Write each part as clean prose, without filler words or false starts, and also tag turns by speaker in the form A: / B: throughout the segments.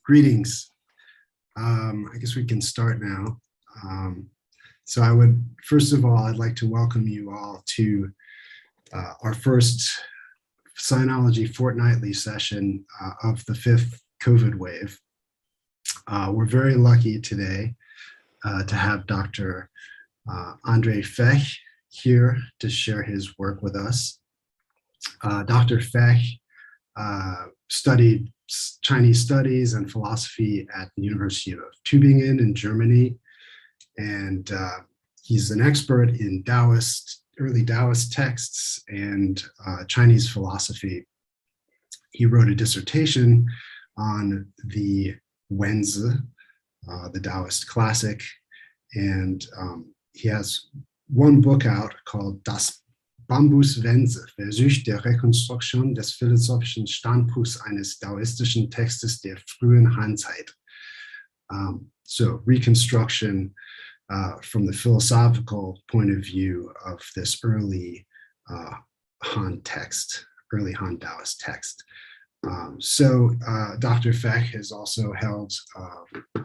A: Greetings. I guess we can start now. So I would, first of all, I'd like to welcome you all to our first Sinology Fortnightly session of the 5th COVID wave. We're very lucky today to have Dr. Andrej Fech here to share his work with us. Dr. Fech studied Chinese studies and philosophy at the University of Tübingen in Germany. And he's an expert in early Taoist texts and Chinese philosophy. He wrote a dissertation on the Wenzi, the Taoist classic. And he has one book out called Das Bambus-Wenzi, Versuch der Rekonstruktion des philosophischen Standpunkts eines daoistischen Textes der frühen Han-Zeit. So reconstruction from the philosophical point of view of this early Han text, early Han Taoist text. Dr. Fech has also held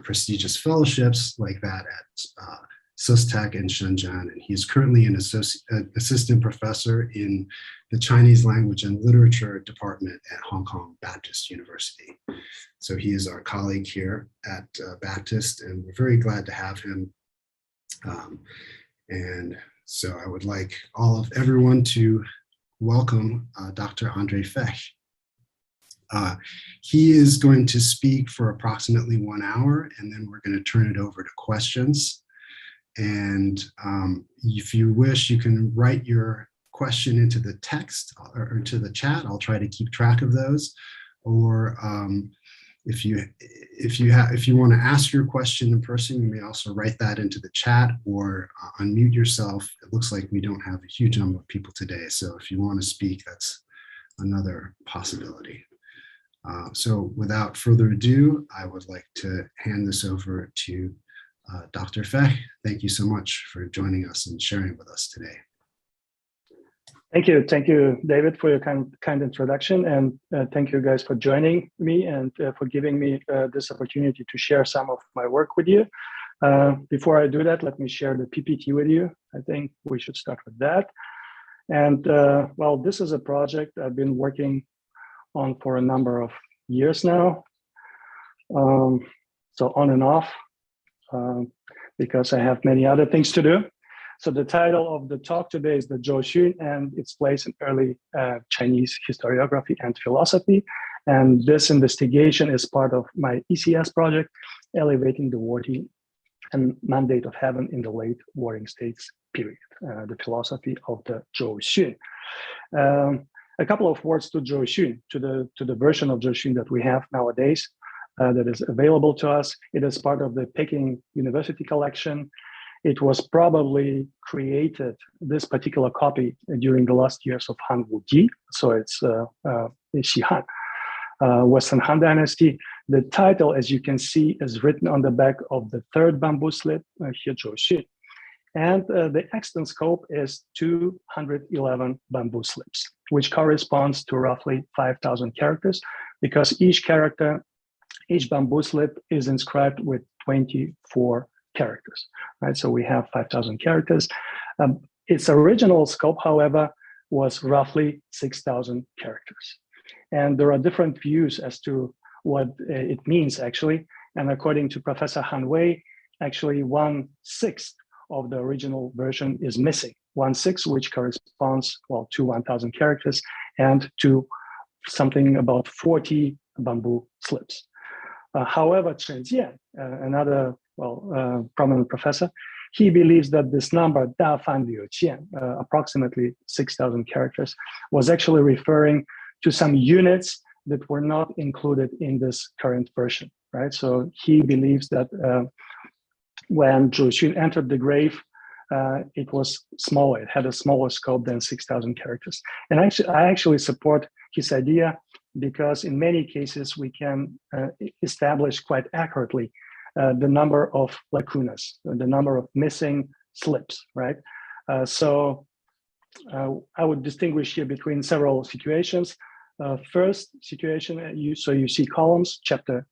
A: prestigious fellowships like that at SUSTech in Shenzhen, and he's currently an assistant professor in the Chinese Language and Literature Department at Hong Kong Baptist University. So he is our colleague here at Baptist, and we're very glad to have him. And so I would like everyone to welcome Dr. Andrej Fech. He is going to speak for approximately 1 hour, and then we're going to turn it over to questions. And if you wish, you can write your question into the text or into the chat. I'll try to keep track of those. Or if you want to ask your question in person, you may also write that into the chat or unmute yourself. It looks like we don't have a huge number of people today, so if you want to speak, that's another possibility. So without further ado, I would like to hand this over to Dr. Fech. Thank you so much for joining us and sharing with us today.
B: Thank you, David, for your kind introduction, and thank you guys for joining me and for giving me this opportunity to share some of my work with you. Before I do that, let me share the PPT with you. I think we should start with that. And well, this is a project I've been working on for a number of years now. So on and off, because I have many other things to do. So the title of the talk today is the Zhou and its place in early Chinese historiography and philosophy. And this investigation is part of my ECS project, Elevating the Worthy and Mandate of Heaven in the Late Warring States period, the philosophy of the Zhou. A couple of words to Zhou, to the version of Zhou that we have nowadays that is available to us. It is part of the Peking University collection. It was probably created, this particular copy, during the last years of Han Wuji. So it's Xi Han, Western Han Dynasty. The title, as you can see, is written on the back of the third bamboo slip, here Zhou. And the extant scope is 211 bamboo slips, which corresponds to roughly 5,000 characters, because each bamboo slip is inscribed with 24 characters, right? So we have 5,000 characters. Its original scope, however, was roughly 6,000 characters. And there are different views as to what it means, actually. And according to Professor Han Wei, actually 1/6 of the original version is missing. 1/6, which corresponds, well, to 1,000 characters and to something about 40 bamboo slips. However, Chen Jian, another prominent professor, he believes that this number, Da Fan Liu Jian, approximately 6,000 characters, was actually referring to some units that were not included in this current version, right? So he believes that when Zhou entered the grave, it was smaller. It had a smaller scope than 6,000 characters. And I actually support his idea, because in many cases we can establish quite accurately the number of lacunas, the number of missing slips, right? I would distinguish here between several situations. first situation, you see columns, chapter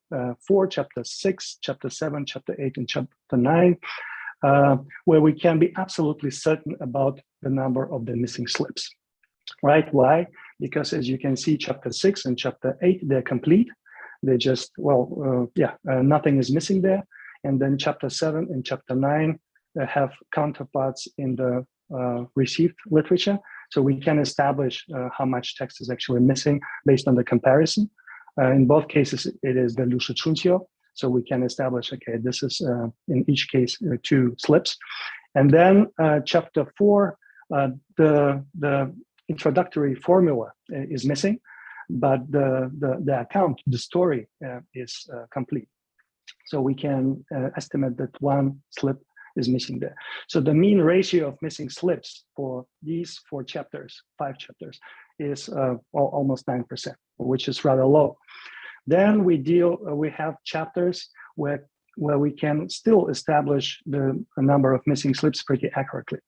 B: 4, chapter 6, chapter 7, chapter 8, and chapter 9, where we can be absolutely certain about the number of the missing slips, right? Why? Because as you can see, chapter 6 and chapter 8, they're complete. They just, nothing is missing there. And then chapter 7 and chapter 9 have counterparts in the received literature. So we can establish how much text is actually missing based on the comparison. In both cases, it is the Lusha. So we can establish, okay, this is in each case 2 slips. And then chapter 4, the introductory formula is missing, but the account, the story is complete. So we can estimate that 1 slip is missing there. So the mean ratio of missing slips for these 5 chapters, is almost 9%, which is rather low. Then we have chapters where we can still establish the number of missing slips pretty accurately.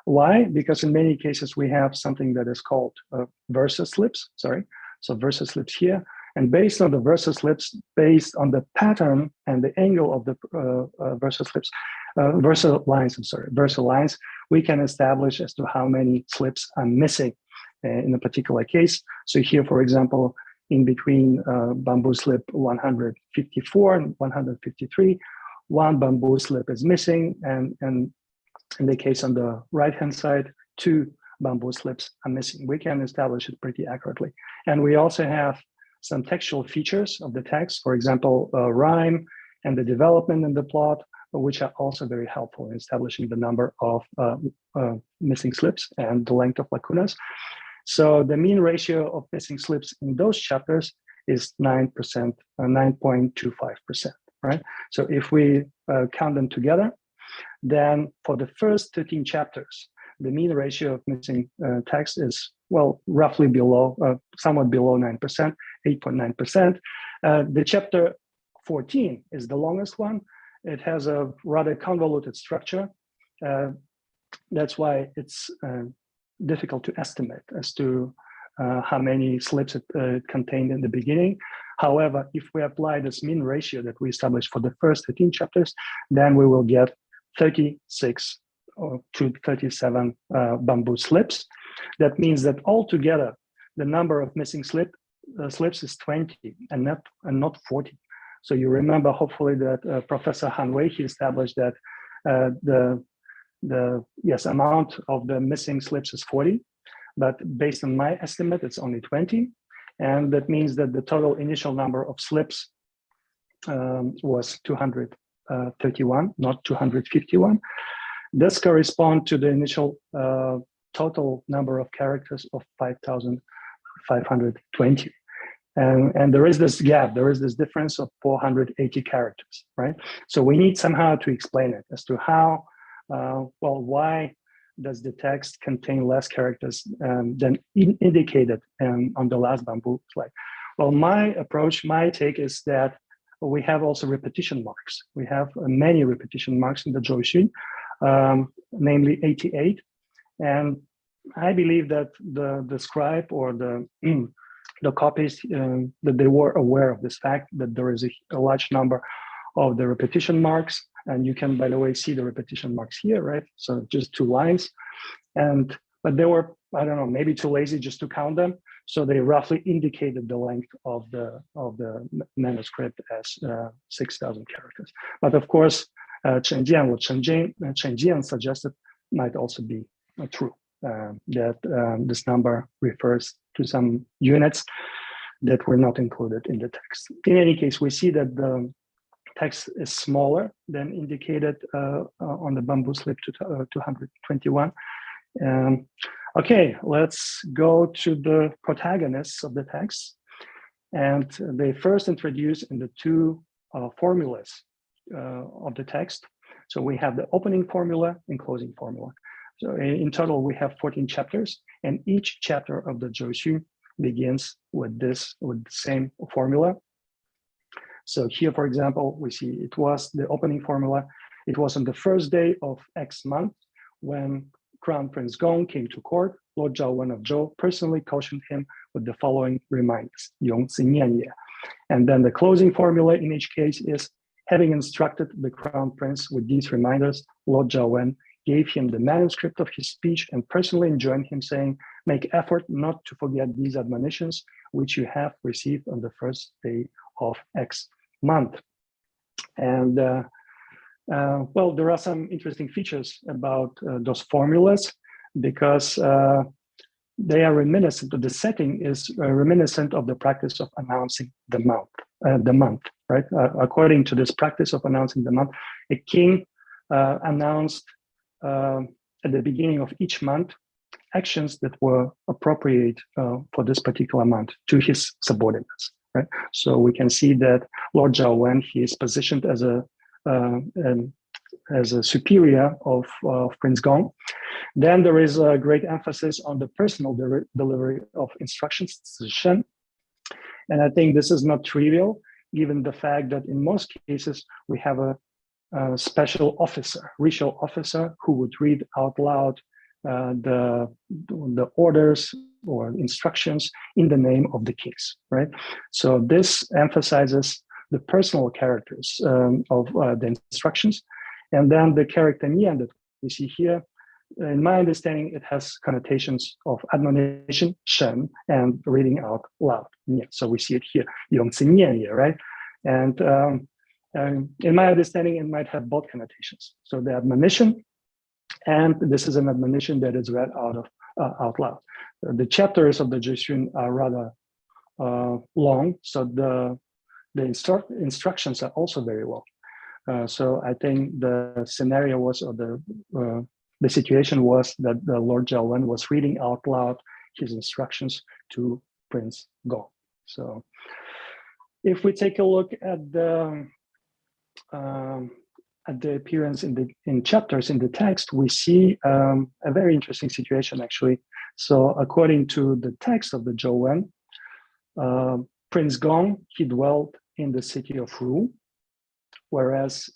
B: Why? Because in many cases we have something that is called versus slips, So versus slips here. And based on the versus slips, based on the pattern and the angle of the versus slips, versus lines, we can establish as to how many slips are missing in a particular case. So here, for example, in between bamboo slip 154 and 153, 1 bamboo slip is missing, and in the case on the right-hand side, 2 bamboo slips are missing. We can establish it pretty accurately. And we also have some textual features of the text, for example, rhyme and the development in the plot, which are also very helpful in establishing the number of missing slips and the length of lacunas. So the mean ratio of missing slips in those chapters is 9%, 9.25%, right? So if we count them together, then for the first 13 chapters, the mean ratio of missing text is, well, roughly below, somewhat below 9%, 8.9%. The chapter 14 is the longest one. It has a rather convoluted structure. That's why it's difficult to estimate as to how many slips it contained in the beginning. However, if we apply this mean ratio that we established for the first 13 chapters, then we will get 36 to 37 bamboo slips. That means that altogether, the number of missing slips is 20 and not 40. So you remember, hopefully, that Professor Han Wei, he established that the amount of the missing slips is 40, but based on my estimate, it's only 20. And that means that the total initial number of slips was 231, not 251. This corresponds to the initial total number of characters of 5,520. And there is this gap, there is this difference of 480 characters, right? So we need somehow to explain it as to how, why does the text contain less characters than indicated on the last bamboo slide? Well, my approach, my take is that we have also repetition marks. We have many repetition marks in the Zhou, namely 88. And I believe that the scribe or the copies, that they were aware of this fact, that there is a large number of the repetition marks. And you can, by the way, see the repetition marks here, right? So just 2 lines. But they were, I don't know, maybe too lazy just to count them. So they roughly indicated the length of the manuscript as 6,000 characters. But of course, what Chen Jian suggested might also be true, that this number refers to some units that were not included in the text. In any case, we see that the text is smaller than indicated on the bamboo slip to 221. Okay, let's go to the protagonists of the text. And they first introduce in the 2 formulas of the text. So we have the opening formula and closing formula. So in total, we have 14 chapters, and each chapter of the Zhou begins with the same formula. So here, for example, we see it was the opening formula. It was on the first day of X month when Crown Prince Gong came to court. Lord Zhou, one of Zhou, personally cautioned him with the following reminders, 永子念也. And then the closing formula in each case is, having instructed the crown prince with these reminders, Lord Zhou Wen gave him the manuscript of his speech and personally enjoined him, saying, make effort not to forget these admonitions which you have received on the first day of X month. And well, there are some interesting features about those formulas, because they are reminiscent of the setting is reminiscent of the practice of announcing the month, right? According to this practice of announcing the month, a king announced at the beginning of each month actions that were appropriate for this particular month to his subordinates, right? So we can see that Lord Zhou Wen, he is positioned as a superior of Prince Gong. Then there is a great emphasis on the personal delivery of instructions, Zishen. And I think this is not trivial, given the fact that in most cases we have a special officer, Rishal officer, who would read out loud the orders or instructions in the name of the kings, right? So this emphasizes the personal characters of the instructions. And then the character Nian that we see here, in my understanding, it has connotations of admonition, shen, and reading out loud. So we see it here, 永子念也, right? And in my understanding, it might have both connotations. So the admonition, and this is an admonition that is read out loud. The chapters of the Zhou are rather long, so the instructions are also very long. So I think the scenario was, or the situation was, that the Lord Zhou Wen was reading out loud his instructions to Prince Gong. So if we take a look at the appearance in chapters in the text, we see a very interesting situation actually. So according to the text of the Zhou Wen, Prince Gong, he dwelt in the city of Ru, whereas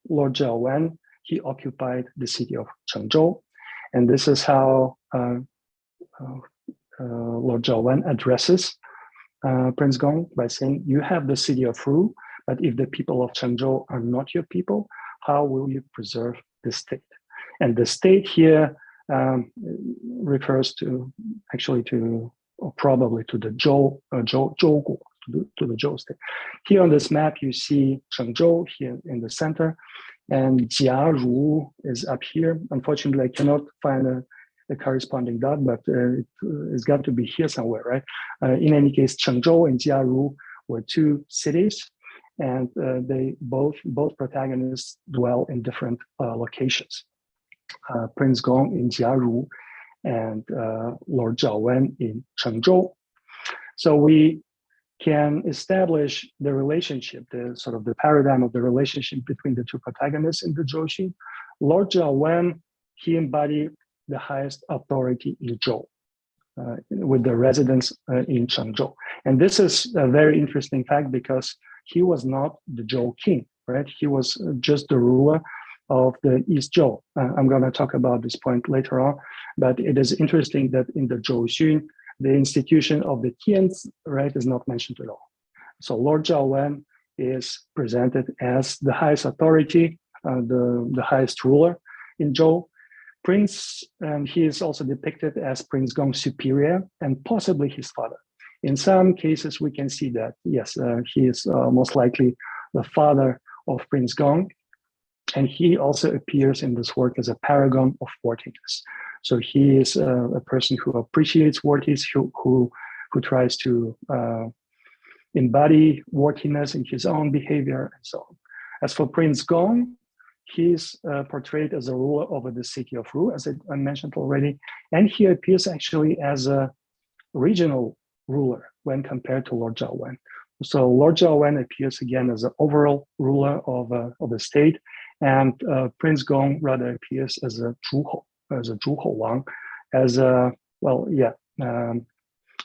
B: Lord Zhou Wen, he occupied the city of Chengzhou. And this is how Lord Zhou Wen addresses Prince Gong by saying, you have the city of Ru, but if the people of Chengzhou are not your people, how will you preserve the state? And the state here refers to, actually to, or probably to the Zhou Guo, to the Zhou state. Here on this map, you see Chengzhou here in the center, and Jiaru is up here. Unfortunately, I cannot find a corresponding dot, but it's got to be here somewhere, right? In any case, Chengzhou and Jiaru were two cities, and they both protagonists dwell in different locations. Prince Gong in Jiaru and Lord Zhou Wen in Chengzhou. So we can establish the relationship, the sort of the paradigm of the relationship between the two protagonists in the Zhou. Lord Zhou Wen, he embodied the highest authority in Zhou, with the residence in Chengzhou. And this is a very interesting fact because he was not the Zhou king, right? He was just the ruler of the East Zhou. I'm going to talk about this point later on, but it is interesting that in the Zhou Xun, the institution of the Tians, right, is not mentioned at all. So Lord Zhou Wen is presented as the highest authority, the highest ruler in Zhou. Prince, he is also depicted as Prince Gong's superior and possibly his father. In some cases, we can see that, yes, he is most likely the father of Prince Gong. And he also appears in this work as a paragon of worthiness. So he is a person who appreciates worthiness, who tries to embody worthiness in his own behavior and so on. As for Prince Gong, he's portrayed as a ruler over the city of Ru, as I mentioned already. And he appears actually as a regional ruler when compared to Lord Zhou Wen. So Lord Zhou Wen appears again as an overall ruler of the state, and Prince Gong rather appears as a Zhuhou Wang, as a, well, yeah,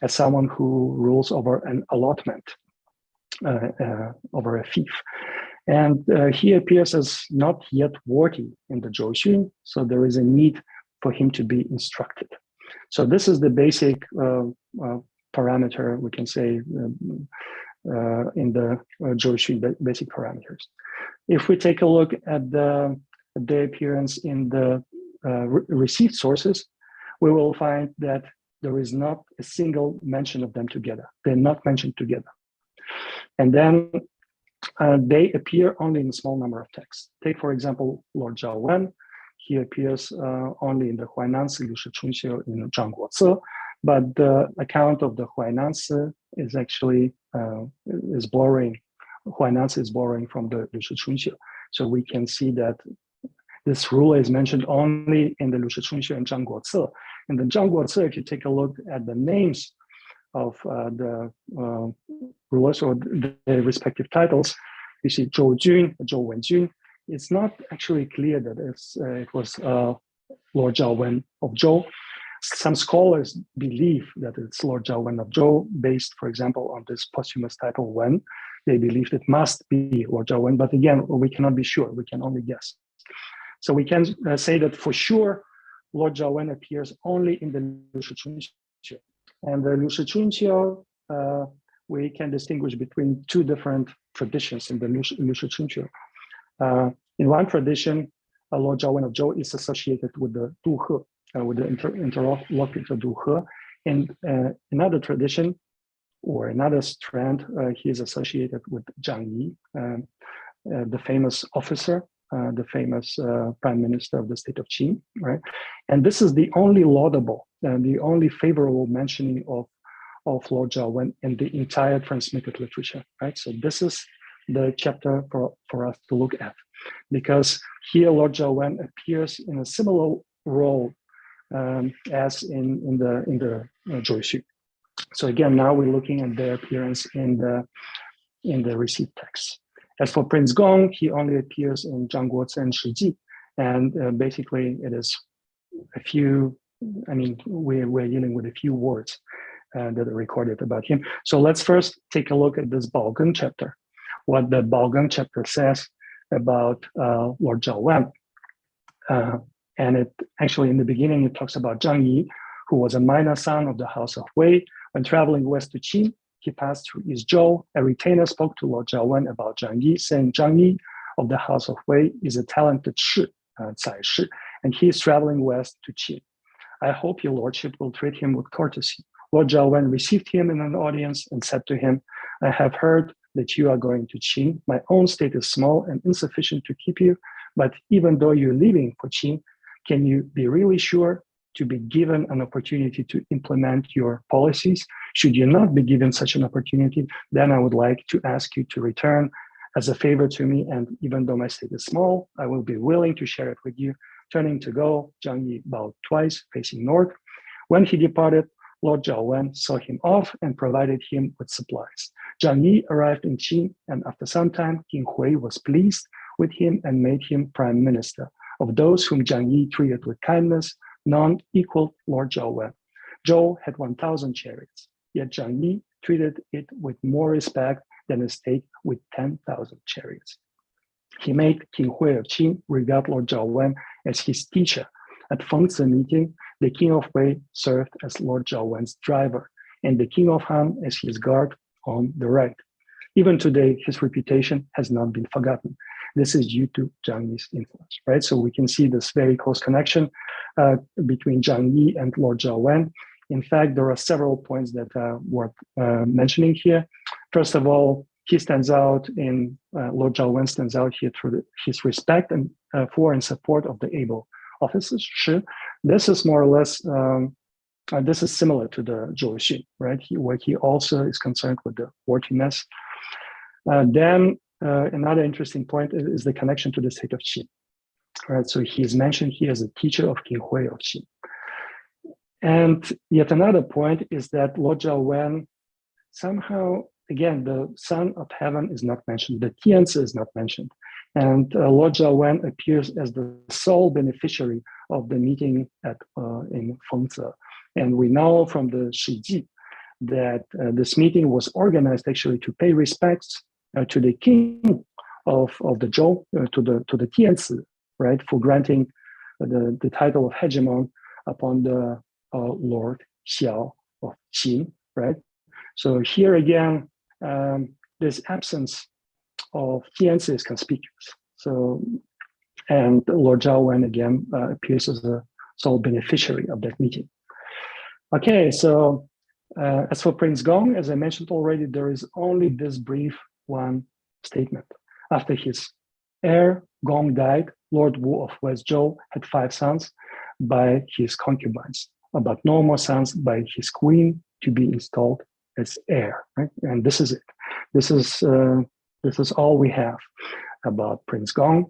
B: as someone who rules over an allotment, over a fief. And he appears as not yet worthy in the Zhou Xun, so there is a need for him to be instructed. So this is the basic parameter, we can say, in the Zhou basic parameters. If we take a look at the appearance in the received sources, we will find that there is not a single mention of them together. They're not mentioned together. And then they appear only in a small number of texts. Take, for example, Lord Zhao Wen. He appears only in the Huainansi Liu Shi Chunxiu in Zhang Guozi, but the account of the Huainansi is actually is borrowing. Huainansi is borrowing from the Liu Shi Chunxiu. So we can see that this rule is mentioned only in the Liu Shi Chunxiu and Zhang Guozi. In the Zhang Guozi, if you take a look at the names of the rulers or the respective titles, you see Zhou Jun, Zhou Wenjun. It's not actually clear that it was Lord Zhao Wen of Zhou. Some scholars believe that it's Lord Zhao Wen of Zhou, based, for example, on this posthumous title Wen. They believe it must be Lord Zhao Wen, but again, we cannot be sure. We can only guess. So we can say that for sure, Lord Zhao Wen appears only in the Liu Shi Chunxiu. And the Liu Shi Chunxiu, we can distinguish between two different traditions in the Liu Shi Chunxiu. In one tradition, Lord Zhao Wen of Zhou is associated with the Du He, with the interlocutor Du He. In another tradition, or another strand, he is associated with Zhang Yi, the famous officer, the famous prime minister of the state of Qin, right? And this is the only laudable and the only favorable mentioning of Lord Zhao Wen in the entire transmitted literature, right? So this is the chapter for us to look at, because here Lord Zhao Wen appears in a similar role as in the Zhou. So again, now we're looking at their appearance in the received text. As for Prince Gong, he only appears in Zhang Guozi and Shiji, and basically it is a few. I mean, we're dealing with a few words that are recorded about him. So let's first take a look at this Baogeng chapter. What the Baogeng chapter says about Lord Zhao Wen. And it actually, in the beginning, it talks about Zhang Yi, who was a minor son of the house of Wei. When traveling west to Qin, he passed through East Zhou. A retainer spoke to Lord Zhao Wen about Zhang Yi, saying Zhang Yi of the house of Wei is a talented shi, Zai shi, and he is traveling west to Qin. I hope your lordship will treat him with courtesy. Lord Zhao Wen received him in an audience and said to him, I have heard that you are going to Qin. My own state is small and insufficient to keep you, but even though you're leaving for Qin, can you be really sure to be given an opportunity to implement your policies? Should you not be given such an opportunity, then I would like to ask you to return as a favor to me, and even though my state is small, I will be willing to share it with you. Turning to go, Zhang Yi bowed twice, facing north. When he departed, Lord Zhao Wen saw him off and provided him with supplies. Zhang Yi arrived in Qin, and after some time, King Hui was pleased with him and made him prime minister. Of those whom Zhang Yi treated with kindness, none equaled Lord Zhao Wen. Zhou had 1,000 chariots, yet Zhang Yi treated it with more respect than a state with 10,000 chariots. He made King Hui of Qin regard Lord Zhao Wen as his teacher. At Fengzi meeting, the king of Wei served as Lord Zhao Wen's driver, and the king of Han as his guard on the right. Even today, his reputation has not been forgotten. This is due to Zhang Yi's influence, right? So we can see this very close connection between Zhang Yi and Lord Zhao Wen. In fact, there are several points that are worth mentioning here. First of all, he stands out in, Lord Zhao Wen stands out here through his respect and for and support of the able officers. Shi. This is more or less, this is similar to the Zhou Xun, right? Where he also is concerned with the worthiness. Then another interesting point is the connection to the state of Qin. Right, so he is mentioned here as a teacher of King Hui of Qin. And yet another point is that Lord Zhao Wen somehow, again, the Son of Heaven is not mentioned, the Tianzi is not mentioned. And Lord Zhao Wen appears as the sole beneficiary of the meeting in Fengzi. And we know from the Shiji that this meeting was organized actually to pay respects to the king of the Zhou, to the Tianzi, right, for granting the title of hegemon upon the Lord Xiao of Qin, right? So here again, this absence of fiancé is conspicuous. So, and Lord Zhao Wen again appears as the sole beneficiary of that meeting. Okay, so as for Prince Gong, as I mentioned already, there is only this brief one statement. After his heir Gong died, Lord Wu of West Zhou had 5 sons by his concubines, but no more sons by his queen to be installed as heir. Right? And this is it. This is all we have about Prince Gong.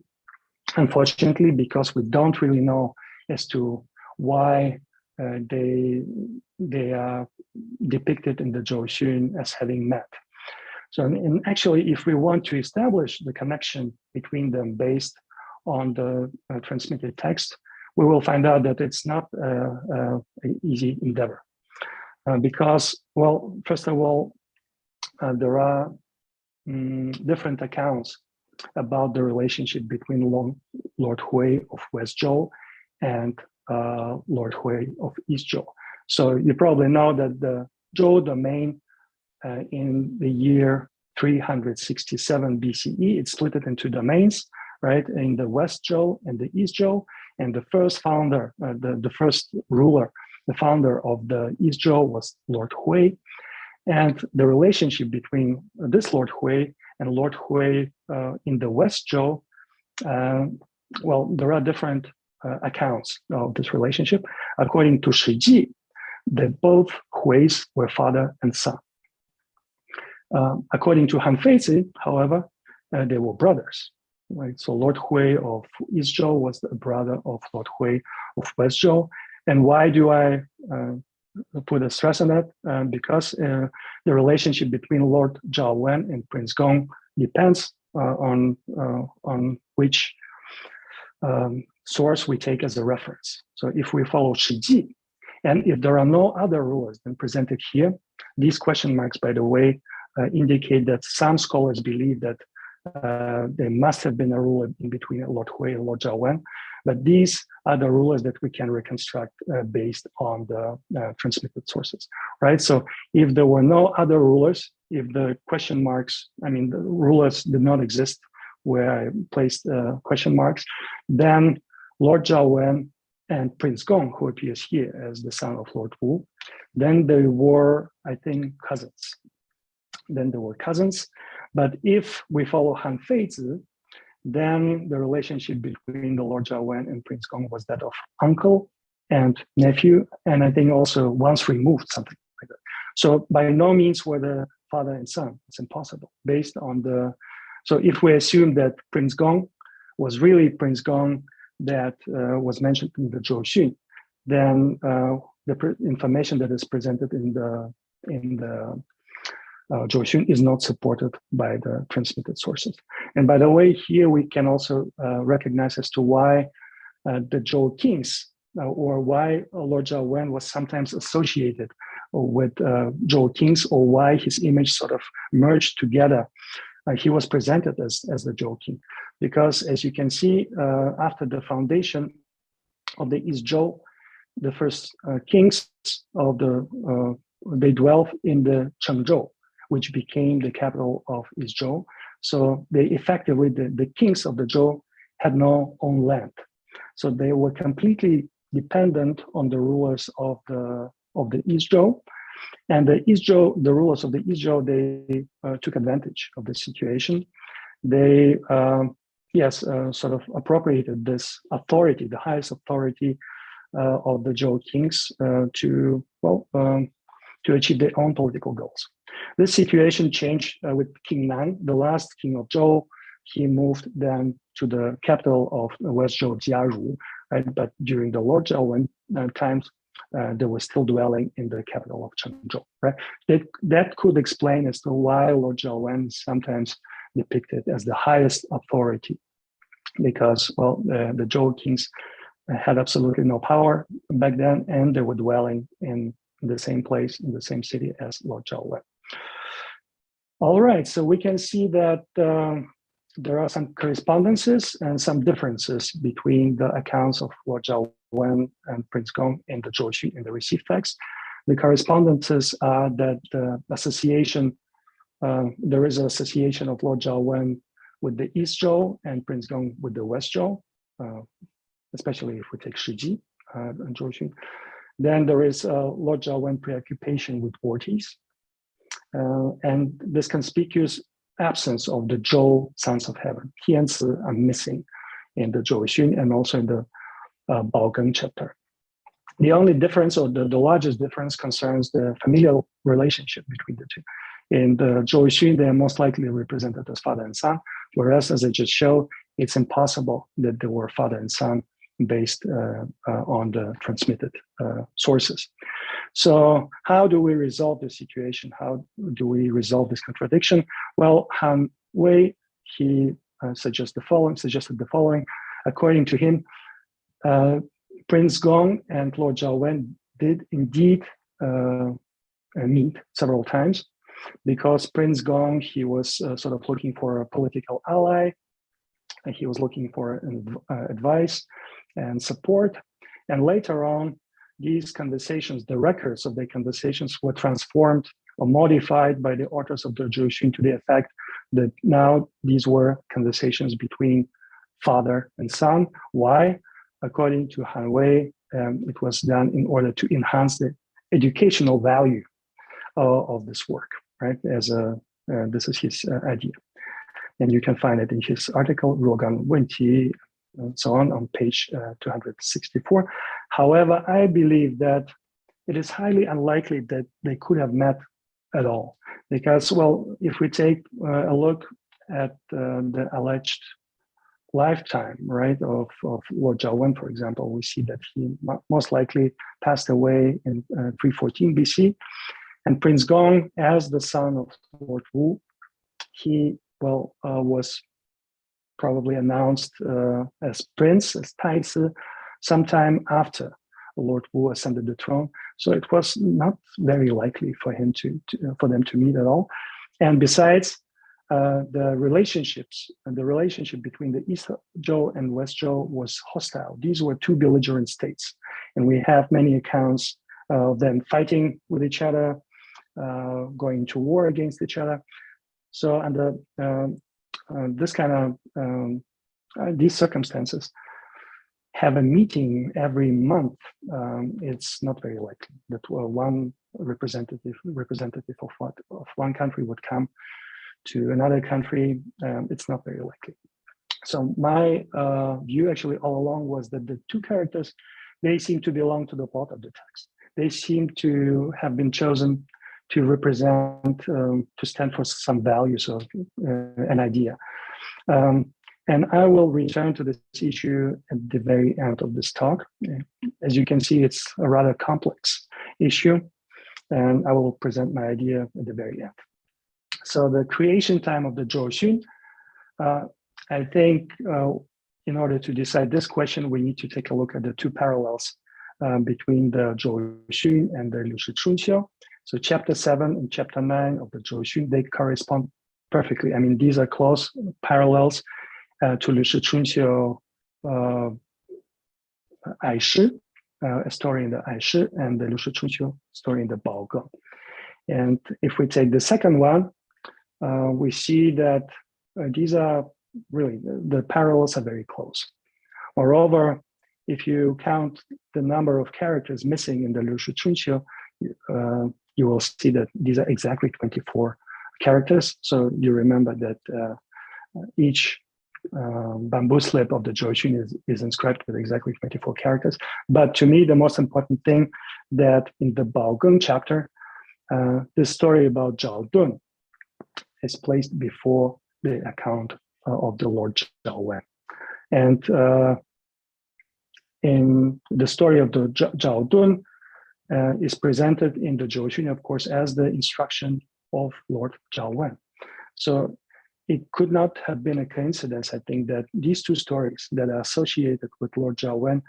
B: Unfortunately, because we don't really know as to why they are depicted in the Zhou as having met. So, and actually, if we want to establish the connection between them based on the transmitted text, we will find out that it's not an easy endeavor. Because, well, first of all, there are different accounts about the relationship between Lord Hui of West Zhou and Lord Hui of East Zhou. So you probably know that the Zhou domain in the year 367 BCE, it's split into domains, right? In the West Zhou and the East Zhou, and the first founder, the first ruler, the founder of the East Zhou was Lord Hui, and the relationship between this Lord Hui and Lord Hui in the West Zhou, well, there are different accounts of this relationship. According to Shiji, they both Huis were father and son. According to Han Feizi, however, they were brothers. Right? So Lord Hui of East Zhou was the brother of Lord Hui of West Zhou. And why do I put a stress on that? Because the relationship between Lord Zhao Wen and Prince Gong depends on which source we take as a reference. So if we follow Shiji, and if there are no other rulers than presented here, these question marks, by the way, indicate that some scholars believe that there must have been a ruler in between Lord Hui and Lord Zhao Wen, but these are the rulers that we can reconstruct based on the transmitted sources, right? So if there were no other rulers, if the question marks, I mean, the rulers did not exist where I placed question marks, then Lord Zhao Wen and Prince Gong, who appears here as the son of Lord Wu, then they were, I think, cousins. Then they were cousins. But if we follow Han Feizi, then the relationship between the Lord Zhao Wen and Prince Gong was that of uncle and nephew, and I think also once removed, something like that. So by no means were the father and son. It's impossible based on the. So if we assume that Prince Gong was really Prince Gong that was mentioned in the Zhou Xun, then the information that is presented in the Zhou Xun is not supported by the transmitted sources. And by the way, here we can also recognize as to why the Zhou kings or why Lord Zhao Wen was sometimes associated with Zhou kings, or why his image sort of merged together. He was presented as the Zhou king, because as you can see, after the foundation of the East Zhou, the first kings of they dwelt in the Chengzhou, which became the capital of East Zhou. So they effectively, the kings of the Zhou had no own land. So they were completely dependent on the rulers of the East Zhou. And the rulers of the East Zhou, they took advantage of the situation. They, sort of appropriated this authority, the highest authority of the Zhou kings to achieve their own political goals. This situation changed with King Nan, the last king of Zhou. He moved then to the capital of West Zhou, Jiaru, right? But during the Lord Zhao Wen times, they were still dwelling in the capital of Chengzhou, right? That could explain as to why Lord Zhao Wen is sometimes depicted as the highest authority, because, well, the Zhou kings had absolutely no power back then, and they were dwelling in the same place, in the same city as Lord Zhao Wen. All right, so we can see that there are some correspondences and some differences between the accounts of Lord Zhao Wen and Prince Gong in the Zhou Xun in the received text. The correspondences are that the association, there is an association of Lord Zhou Wen with the East Zhou and Prince Gong with the West Zhou, especially if we take Shiji and Zhou Xun. Then there is Lord Zhou Wen preoccupation with orties, and this conspicuous absence of the Zhou sons of heaven, Tianci, are missing in the Zhou Xun and also in the Baogeng chapter. The only difference, or the largest difference, concerns the familial relationship between the two. In the Zhou Xun, they are most likely represented as father and son, whereas, as I just showed, it's impossible that they were father and son based on the transmitted sources. So how do we resolve this situation? How do we resolve this contradiction? Well, Han Wei, he suggested the following. According to him, Prince Gong and Lord Zhou Wen did indeed meet several times, because Prince Gong, he was sort of looking for a political ally, and he was looking for advice and support. And later on, these conversations, the records of the conversations, were transformed or modified by the authors of the Zhou Xun to the effect that now these were conversations between father and son. Why? According to Han Wei, it was done in order to enhance the educational value of this work, right? This is his idea. And you can find it in his article, Ruogang Wenti, and so on page 264. However, I believe that it is highly unlikely that they could have met at all. Because, well, if we take a look at the alleged lifetime, right, of Lord Zhou Wen, for example, we see that he most likely passed away in 314 BC. And Prince Gong, as the son of Lord Wu, he, was probably announced as prince, as Taizi, sometime after Lord Wu ascended the throne. So it was not very likely for him for them to meet at all. And besides, the relationship between the East Zhou and West Zhou was hostile. These were two belligerent states, and we have many accounts of them fighting with each other, going to war against each other. So under this kind of these circumstances, have a meeting every month, it's not very likely that one representative of one country would come to another country. It's not very likely. So my view actually all along was that the two characters, they seem to belong to the plot of the text. They seem to have been chosen to represent, to stand for some values of an idea. And I will return to this issue at the very end of this talk. As you can see, it's a rather complex issue, and I will present my idea at the very end. So the creation time of the Zhou Xun, I think in order to decide this question, we need to take a look at the two parallels between the Zhou Xun and the Liu Shi Chunxiu. So chapter 7 and chapter 9 of the Zhou Xun, they correspond perfectly. I mean, these are close parallels to Liu Shi Chunxiu Ai Shi, a story in the Ai Shi, and the Liu Shi Chunxiu story in the Baogeng. And if we take the second one, we see that these are really, the parallels are very close. Moreover, if you count the number of characters missing in the Liu Shi Chunxiu, you will see that these are exactly 24 characters. So you remember that each bamboo slip of the Zhou Xun is inscribed with exactly 24 characters. But to me, the most important thing that in the Baogeng chapter, this story about Zhao Dun is placed before the account of the Lord Zhou Wen. And in the story of the Zhao Dun is presented in the Zhou Xun, of course, as the instruction of Lord Zhou Wen. So it could not have been a coincidence, I think, that these two stories that are associated with Lord Zhou Wen,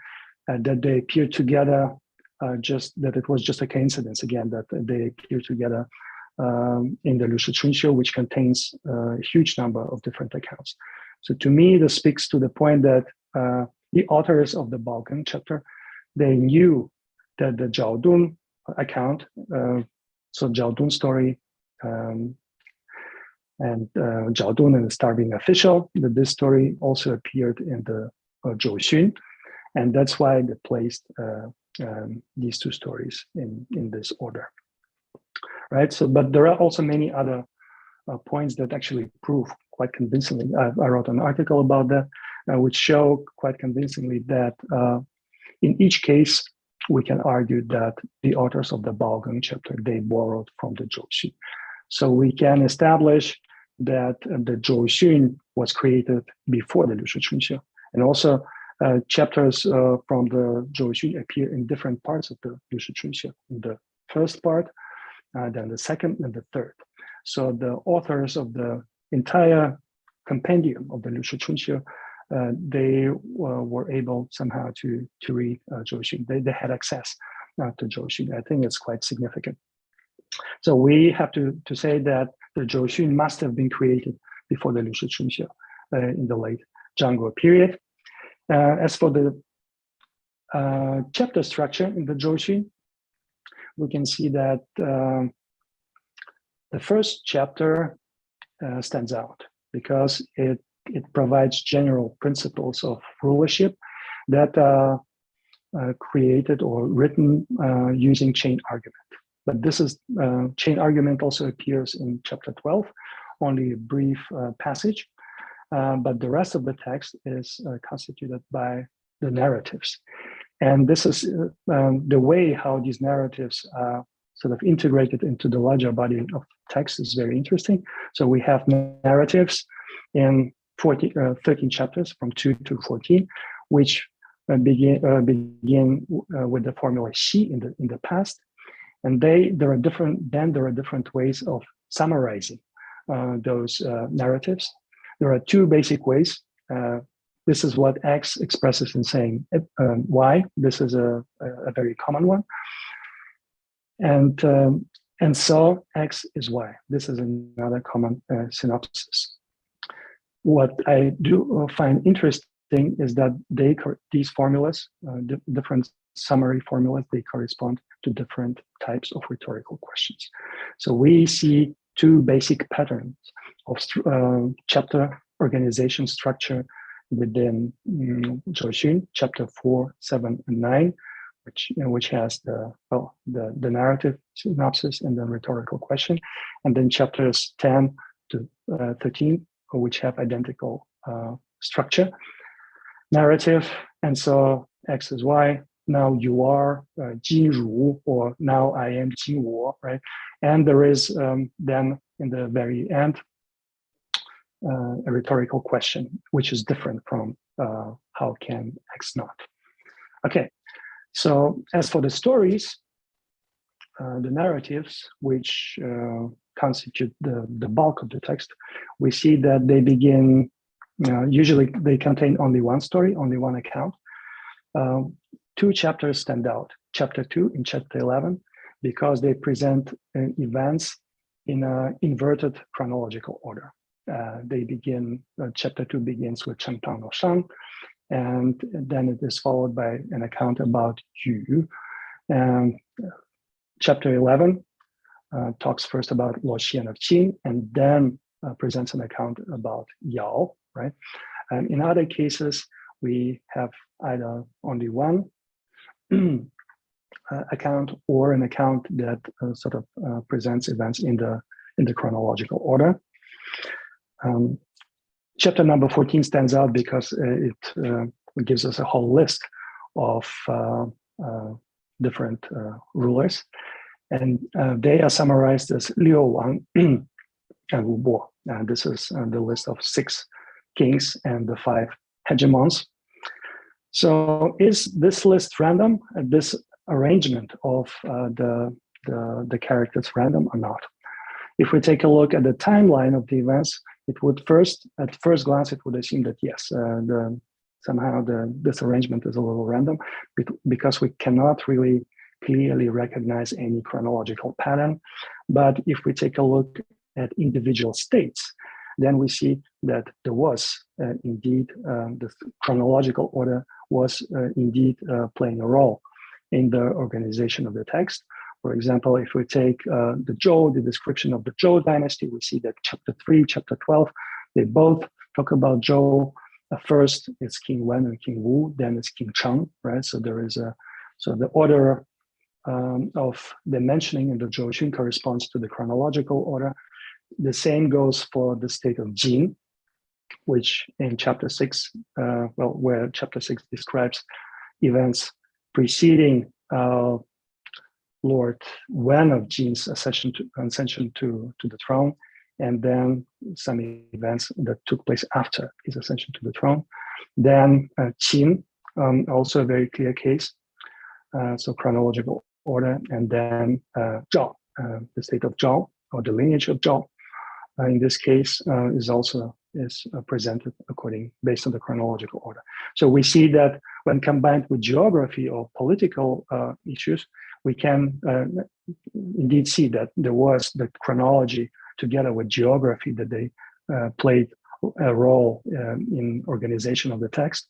B: that they appear together, that it was just a coincidence, again, that they appear together in the Liu Shi Chunxiu, which contains a huge number of different accounts. So to me, this speaks to the point that the authors of the Baogeng chapter, they knew that the Zhao Dun account. So Zhou Dun story, and Zhao Dun and the Starving Official. This story also appeared in the Zhou Xun, and that's why they placed these two stories in this order, right? So, but there are also many other points that actually prove quite convincingly. I wrote an article about that, which show quite convincingly that in each case, we can argue that the authors of the Baogang chapter, they borrowed from the Zhou Xun. So we can establish that the Zhou Xun was created before the Liu Shi Chunxue. And also chapters from the Zhou Xun appear in different parts of the Liu Shi Chunxue. In the first part, then the second and the third. So the authors of the entire compendium of the Liu Shi Chunxue, they were able somehow to read Zhou Xun. They had access to Zhou Xun. I think it's quite significant. So we have to say that the Zhou Xun must have been created before the Liu Shi Chunxue in the late Zhangguo period. As for the chapter structure in the Zhou Xun, we can see that the first chapter stands out because it provides general principles of rulership that are created or written using chain argument. But this is chain argument also appears in chapter 12, only a brief passage. But the rest of the text is constituted by the narratives. And this is the way how these narratives are sort of integrated into the larger body of text is very interesting. So we have narratives in 13 chapters from 2 to 14, which begin with the formula xi in the past. And there are different ways of summarizing those narratives. There are two basic ways. This is what X expresses in saying Y. This is a very common one. And so X is Y. This is another common synopsis. What I do find interesting is that these formulas, different summary formulas, they correspond to different types of rhetorical questions. So we see two basic patterns of chapter organization structure within Zhou Xun, chapter 4, 7, and 9, which has the narrative synopsis and then rhetorical question, and then chapters 10 to 13, which have identical structure, narrative, and so X is Y. Now you are Jin Ru, or now I am Jin Wo, right? And there is then in the very end a rhetorical question, which is different from how can X not. Okay, so as for the stories, the narratives, which constitute the bulk of the text, we see that they begin, usually they contain only one story, only one account. Two chapters stand out, chapter 2 and chapter 11, because they present events in an inverted chronological order. They begin, chapter 2 begins with Cheng Tang no Shang, and then it is followed by an account about Yu. And chapter 11 talks first about Luo Xian of Qin, and then presents an account about Yao, right? And in other cases, we have either only one account or an account that sort of presents events in the chronological order. Chapter number 14 stands out because it gives us a whole list of different rulers, and they are summarized as Liu Wang and Wu Bo. This is the list of 6 kings and the 5 hegemons. So is this list random? This arrangement of the characters random or not? If we take a look at the timeline of the events, it would at first glance, it would assume that yes, somehow this arrangement is a little random because we cannot really clearly recognize any chronological pattern. But if we take a look at individual states, then we see that there was indeed the chronological order was indeed playing a role in the organization of the text. For example, if we take the Zhou, the description of the Zhou dynasty, we see that chapter 3, chapter 12, they both talk about Zhou. First, it's King Wen and King Wu, then it's King Cheng, right? So there is so the order of the mentioning in the Zhou corresponds to the chronological order. The same goes for the state of Jin, which in chapter 6, where chapter 6 describes events preceding Lord Wen of Jin's ascension to the throne, and then some events that took place after his ascension to the throne. Then Qin, also a very clear case, so chronological order, and then Zhao, the state of Zhao, or the lineage of Zhao, in this case is presented based on the chronological order. So we see that when combined with geography or political issues, we can indeed see that there was the chronology together with geography that they played a role in organization of the text.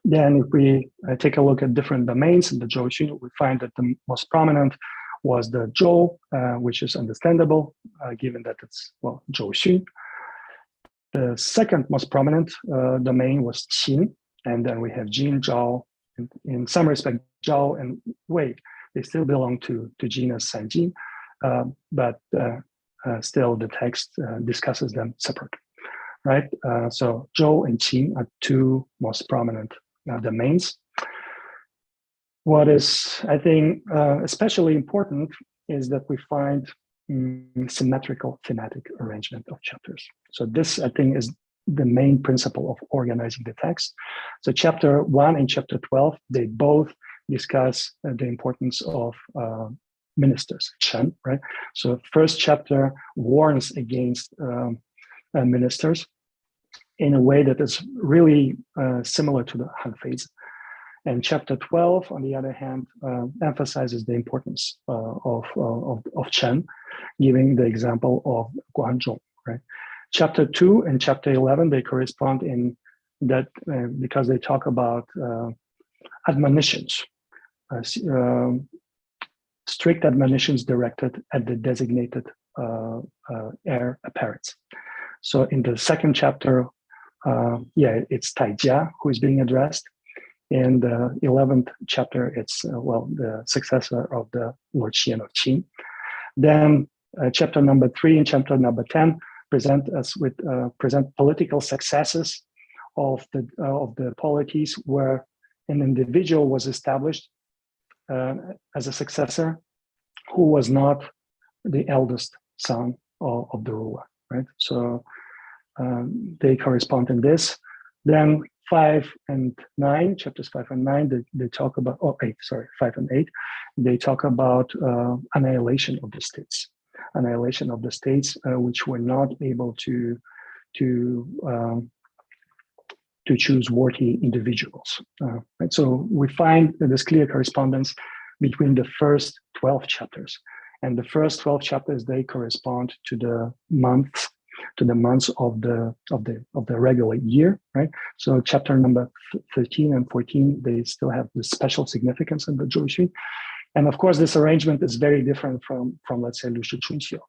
B: Then if we take a look at different domains in the Zhou, we find that the most prominent was the Zhou, which is understandable given that it's, well, Zhou. The second most prominent domain was Qin, and then we have Jin, Zhao. In some respect, Zhao and Wei, they still belong to genus Sanjin, but still the text discusses them separately, right? So Zhou and Qin are two most prominent domains. What is, I think, especially important is that we find symmetrical thematic arrangement of chapters. So this, I think, is the main principle of organizing the text. So chapter 1 and chapter 12, they both discuss the importance of ministers, Chen, right? So first chapter warns against ministers in a way that is really similar to the Han phase. And chapter 12, on the other hand, emphasizes the importance of Chen, giving the example of Guanzhong, right? Chapter 2 and chapter 11, they correspond in that because they talk about admonitions, strict admonitions directed at the designated heir apparents. So in the second chapter, it's Taijia who is being addressed. In the 11th chapter, it's, the successor of the Lord Xian of Qin. Then chapter number 3 and chapter number 10 present political successes of the polities where an individual was established as a successor who was not the eldest son of the ruler, right? So they correspond in this. Then 5 and 9, chapters 5 and 9, they talk about, 5 and 8, they talk about annihilation of the states. Annihilation of the states which were not able to choose worthy individuals. Right? So we find this clear correspondence between the first 12 chapters, and the first 12 chapters, they correspond to the months of the regular year, right? So chapter number 13 and 14, they still have this special significance in the Zhou. And of course, this arrangement is very different from let's say, Lu Shi Chunxiu,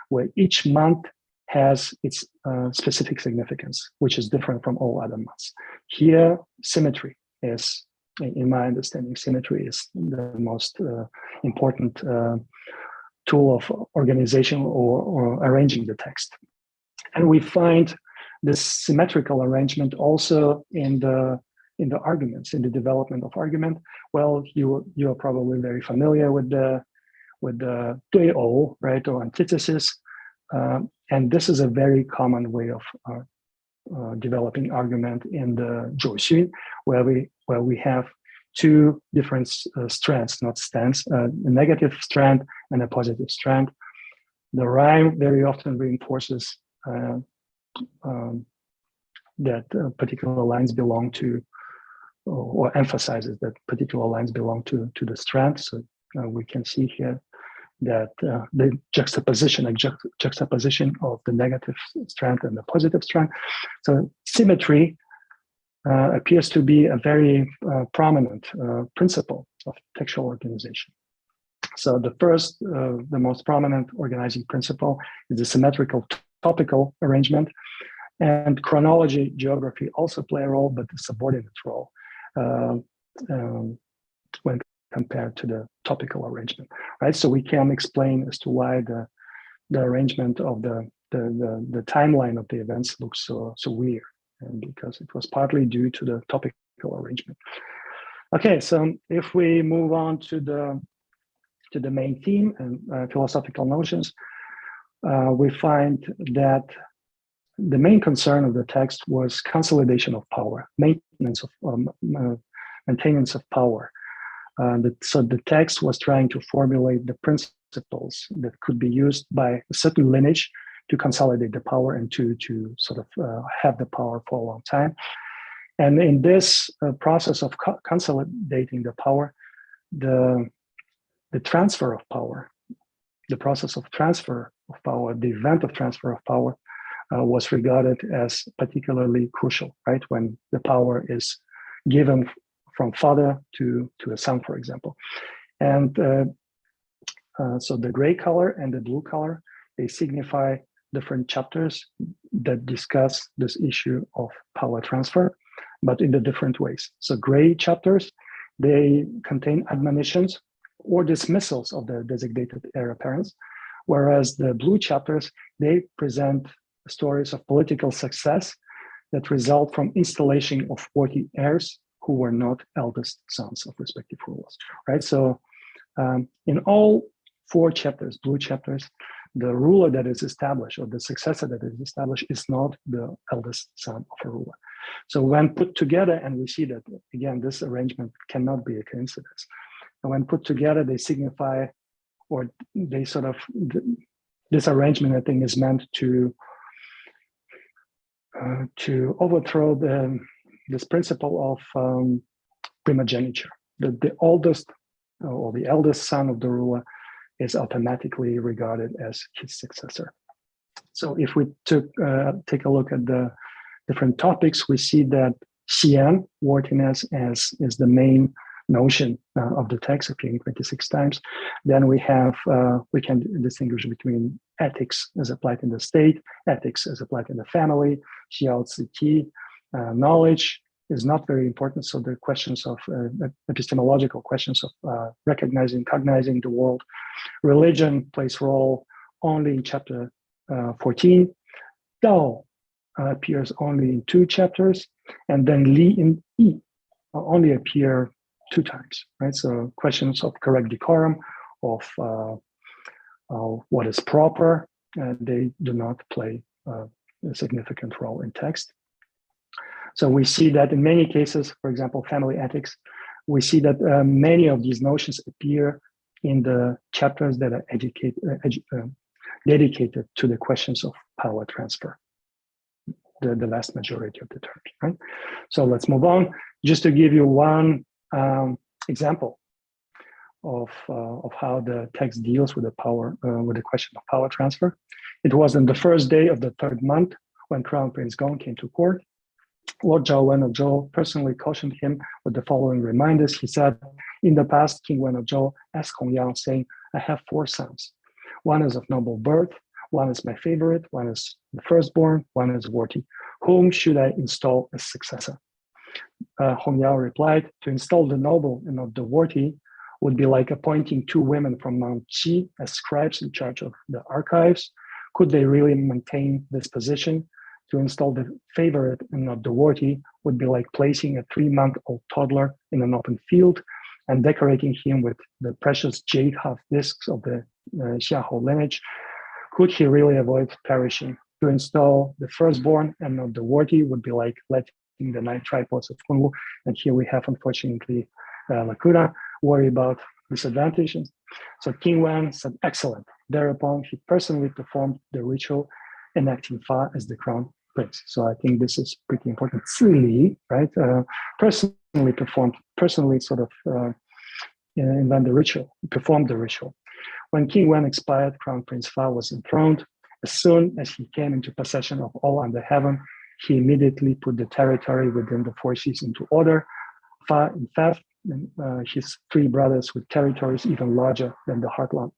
B: where each month has its specific significance, which is different from all other months. Here, symmetry is, in my understanding, symmetry is the most important tool of organization or arranging the text. And we find this symmetrical arrangement also in the arguments, in the development of argument. Well, you are probably very familiar with the 对偶, right, or antithesis, and this is a very common way of developing argument in the Zhou, where we have two different strands, not stands, a negative strand and a positive strand. The rhyme very often reinforces that particular lines belong to, or emphasizes that particular lines belong to the strand. So we can see here that the juxtaposition of the negative strand and the positive strand. So symmetry appears to be a very prominent principle of textual organization. So the first, the most prominent organizing principle is the symmetrical topical arrangement, and chronology, geography also play a role, but a subordinate role when compared to the topical arrangement, right? So we can explain as to why the arrangement of the timeline of the events looks so weird, and because it was partly due to the topical arrangement. Okay, so if we move on to the main theme and philosophical notions, we find that the main concern of the text was consolidation of power, maintenance of power. So the text was trying to formulate the principles that could be used by a certain lineage to consolidate the power and to sort of have the power for a long time. And in this process of consolidating the power, the transfer of power, the process of transfer of power, the event of transfer of power was regarded as particularly crucial, right? When the power is given from father to a son, for example. And so the gray color and the blue color, they signify different chapters that discuss this issue of power transfer, but in the different ways. So gray chapters, they contain admonitions or dismissals of the designated heir apparents, whereas the blue chapters, they present stories of political success that result from installation of worthy heirs who were not eldest sons of respective rulers, right? So in all 4 chapters, blue chapters, the ruler that is established or the successor that is established is not the eldest son of a ruler. So when put together, and we see that, again, this arrangement cannot be a coincidence. And when put together, they signify, or they sort of, this arrangement, I think, is meant to overthrow this principle of primogeniture. The oldest or the eldest son of the ruler is automatically regarded as his successor. So if we take a look at the different topics, we see that Xian, worthiness, is the main notion of the text, appearing 26 times. Then we have, we can distinguish between ethics as applied in the state, ethics as applied in the family, Xiao Zi Qi. Knowledge is not very important, so the questions of epistemological questions of recognizing, cognizing the world. Religion plays role only in chapter 14. Dao appears only in 2 chapters, and then Li and Yi only appear 2 times, right? So questions of correct decorum, of what is proper, they do not play a significant role in text. So we see that in many cases, for example, family ethics, we see that many of these notions appear in the chapters that are dedicated to the questions of power transfer, the vast majority of the terms, right? So let's move on. Just to give you one example of how the text deals with the question of power transfer. It was on the first day of the 3rd month when Crown Prince Gong came to court. Lord Zhou Wen of Zhou personally cautioned him with the following reminders. He said, in the past, King Wen of Zhou asked Hong Yang, saying, I have 4 sons. One is of noble birth, one is my favorite, one is the firstborn, one is worthy. Whom should I install as successor? Hong Yang replied, to install the noble and not the worthy would be like appointing 2 women from Mount Qi as scribes in charge of the archives. Could they really maintain this position? To install the favorite and not the worthy would be like placing a 3-month-old toddler in an open field and decorating him with the precious jade half discs of the Xiahou lineage. Could he really avoid perishing? To install the firstborn and not the worthy would be like letting the 9 tripods of Kunwu, and here we have, unfortunately, lacuna, worry about disadvantages. So King Wen said, excellent. Thereupon, he personally performed the ritual, enacting Fa as the crown prince. So I think this is pretty important. Zili, right? Personally performed, personally sort of invent the ritual, performed the ritual. When King Wen expired, Crown Prince Fa was enthroned. As soon as he came into possession of all under heaven, he immediately put the territory within the 4 seas into order. Fa, in fact, his three brothers with territories even larger than the heartland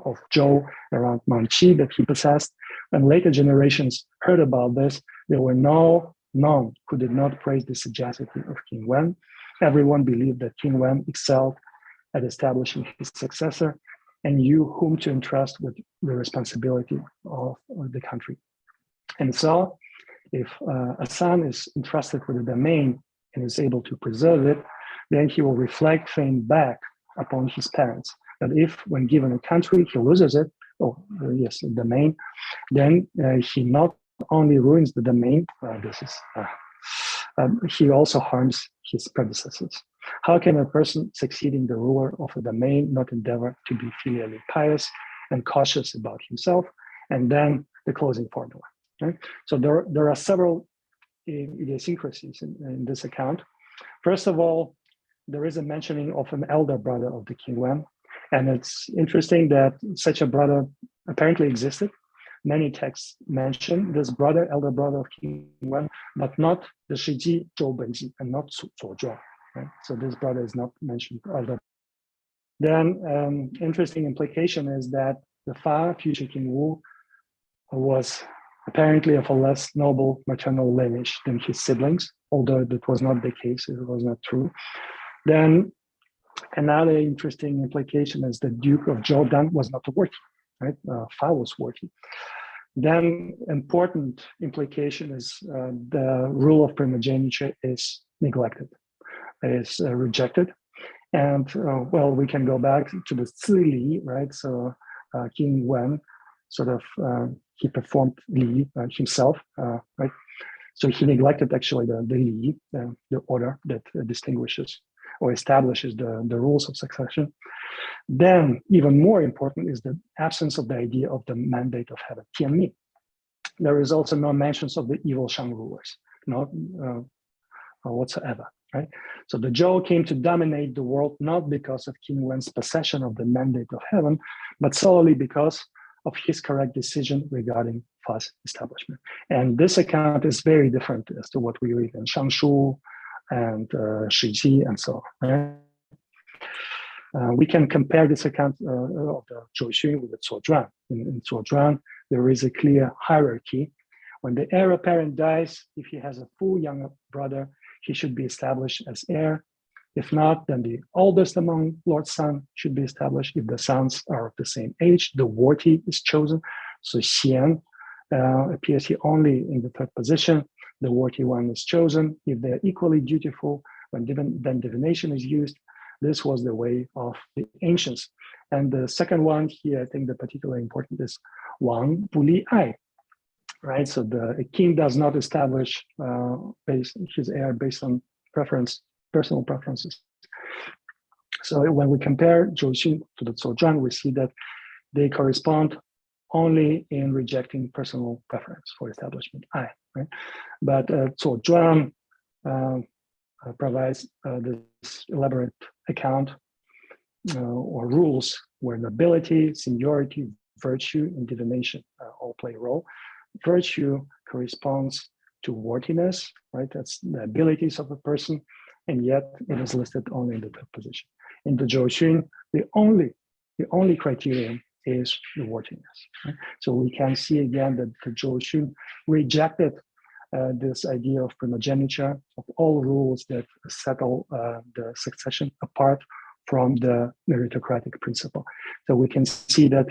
B: of Zhou around Manqi that he possessed. When later generations heard about this, there were none who did not praise the sagacity of King Wen. Everyone believed that King Wen excelled at establishing his successor and knew whom to entrust with the responsibility of the country. And so, if a son is entrusted with a domain and is able to preserve it, then he will reflect fame back upon his parents. But if, when given a country, he loses it, a domain, then he not only ruins the domain, he also harms his predecessors. How can a person succeeding the ruler of a domain not endeavor to be filially pious and cautious about himself? And then the closing formula. Right? So there are several idiosyncrasies in this account. First of all, there is a mentioning of an elder brother of the King Wen. And it's interesting that such a brother apparently existed. Many texts mention this brother, elder brother of King Wen, but not the Shiji Zhou Benji and not Zhou Zhuang. Right? So this brother is not mentioned. Then interesting implication is that the Fa, future King Wu, was apparently of a less noble maternal lineage than his siblings, although that was not the case, it was not true. Then another interesting implication is the Duke of Zhou was not worthy, right? Fa was worthy. Then important implication is the rule of primogeniture is neglected, is rejected. And we can go back to the Zi, right? So King Wen sort of, he performed Li himself, right? So he neglected actually the Li, the order that distinguishes or establishes the rules of succession. Then, even more important is the absence of the idea of the mandate of heaven, Tianmi. There is also no mentions of the evil Shang rulers, whatsoever, right? So the Zhou came to dominate the world not because of King Wen's possession of the mandate of heaven, but solely because of his correct decision regarding Fa's establishment. And this account is very different as to what we read in Shangshu and Shiji and so on. Right? We can compare this account of the Zhou with the Zuozhuan. In Zuozhuan, there is a clear hierarchy. When the heir apparent dies, if he has a full younger brother, he should be established as heir. If not, then the oldest among Lord's sons should be established. If the sons are of the same age, the worthy is chosen. So Xian appears here only in the third position. The worthy one is chosen. If they're equally dutiful, then divination is used. This was the way of the ancients. And the second one here, I think the particularly important is Wang Bu Li Ai, right? So the king does not establish his heir based on personal preferences. So when we compare Zhou to the Zuozhuan, we see that they correspond only in rejecting personal preference for establishment I, right? But Zuozhuan provides this elaborate account or rules where nobility, seniority, virtue, and divination all play a role. Virtue corresponds to worthiness, right? That's the abilities of a person, and yet it is listed only in the third position. In the Zhou the only criterion is the worthiness. Right? So we can see again that the Zhou rejected this idea of primogeniture, of all rules that settle the succession apart from the meritocratic principle. So we can see that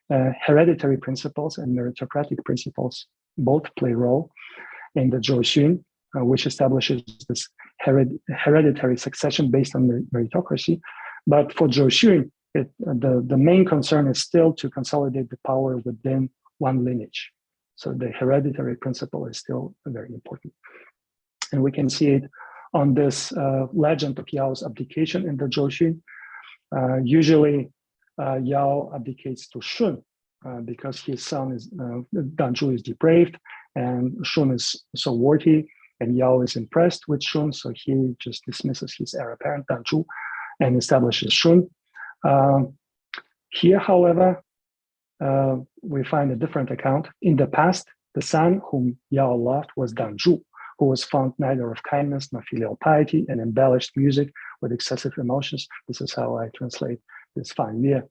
B: hereditary principles and meritocratic principles both play a role in the Zhou, which establishes this hereditary succession based on meritocracy. But for Zhou, the main concern is still to consolidate the power within one lineage. So the hereditary principle is still very important. And we can see it on this legend of Yao's abdication in the Zhou. Usually, Yao abdicates to Shun because his son is Danzhu is depraved, and Shun is so worthy, and Yao is impressed with Shun, so he just dismisses his heir apparent Danzhu and establishes Shun. Here, however, we find a different account. In the past, the son whom Yao loved was Danzhu, who was fond neither of kindness nor filial piety and embellished music with excessive emotions. This is how I translate this Fan Yue.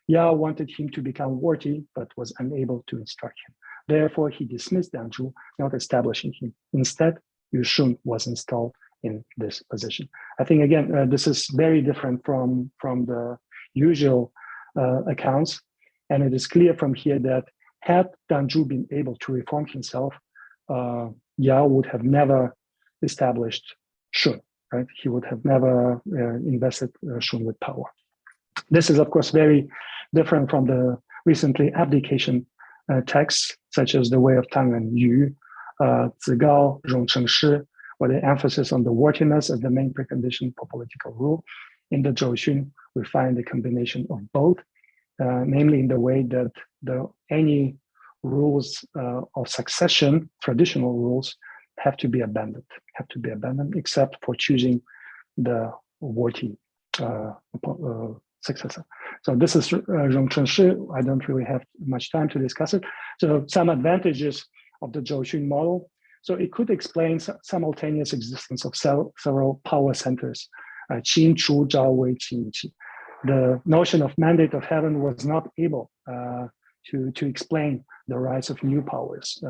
B: Yao wanted him to become worthy, but was unable to instruct him. Therefore, he dismissed Zhou, not establishing him. Instead, Yu Shun was installed in this position. I think, again, this is very different from the usual accounts. And it is clear from here that had Zhu been able to reform himself, Yao would have never established Shun, right? He would have never invested Shun with power. This is, of course, very different from the recently abdication texts, such as The Way of Tang and Yu, Zigao, Rongcheng Shi, where the emphasis on the worthiness as the main precondition for political rule. In the Zhou we find a combination of both, namely in the way that any rules of succession, traditional rules, have to be abandoned, except for choosing the worthy successor. So this is Rongcheng Shi. I don't really have much time to discuss it. So some advantages of the Zhou model. So it could explain simultaneous existence of several power centers. Qin, Chu, Zhao, Wei, Qin, Qi. The notion of mandate of heaven was not able to explain the rise of new powers.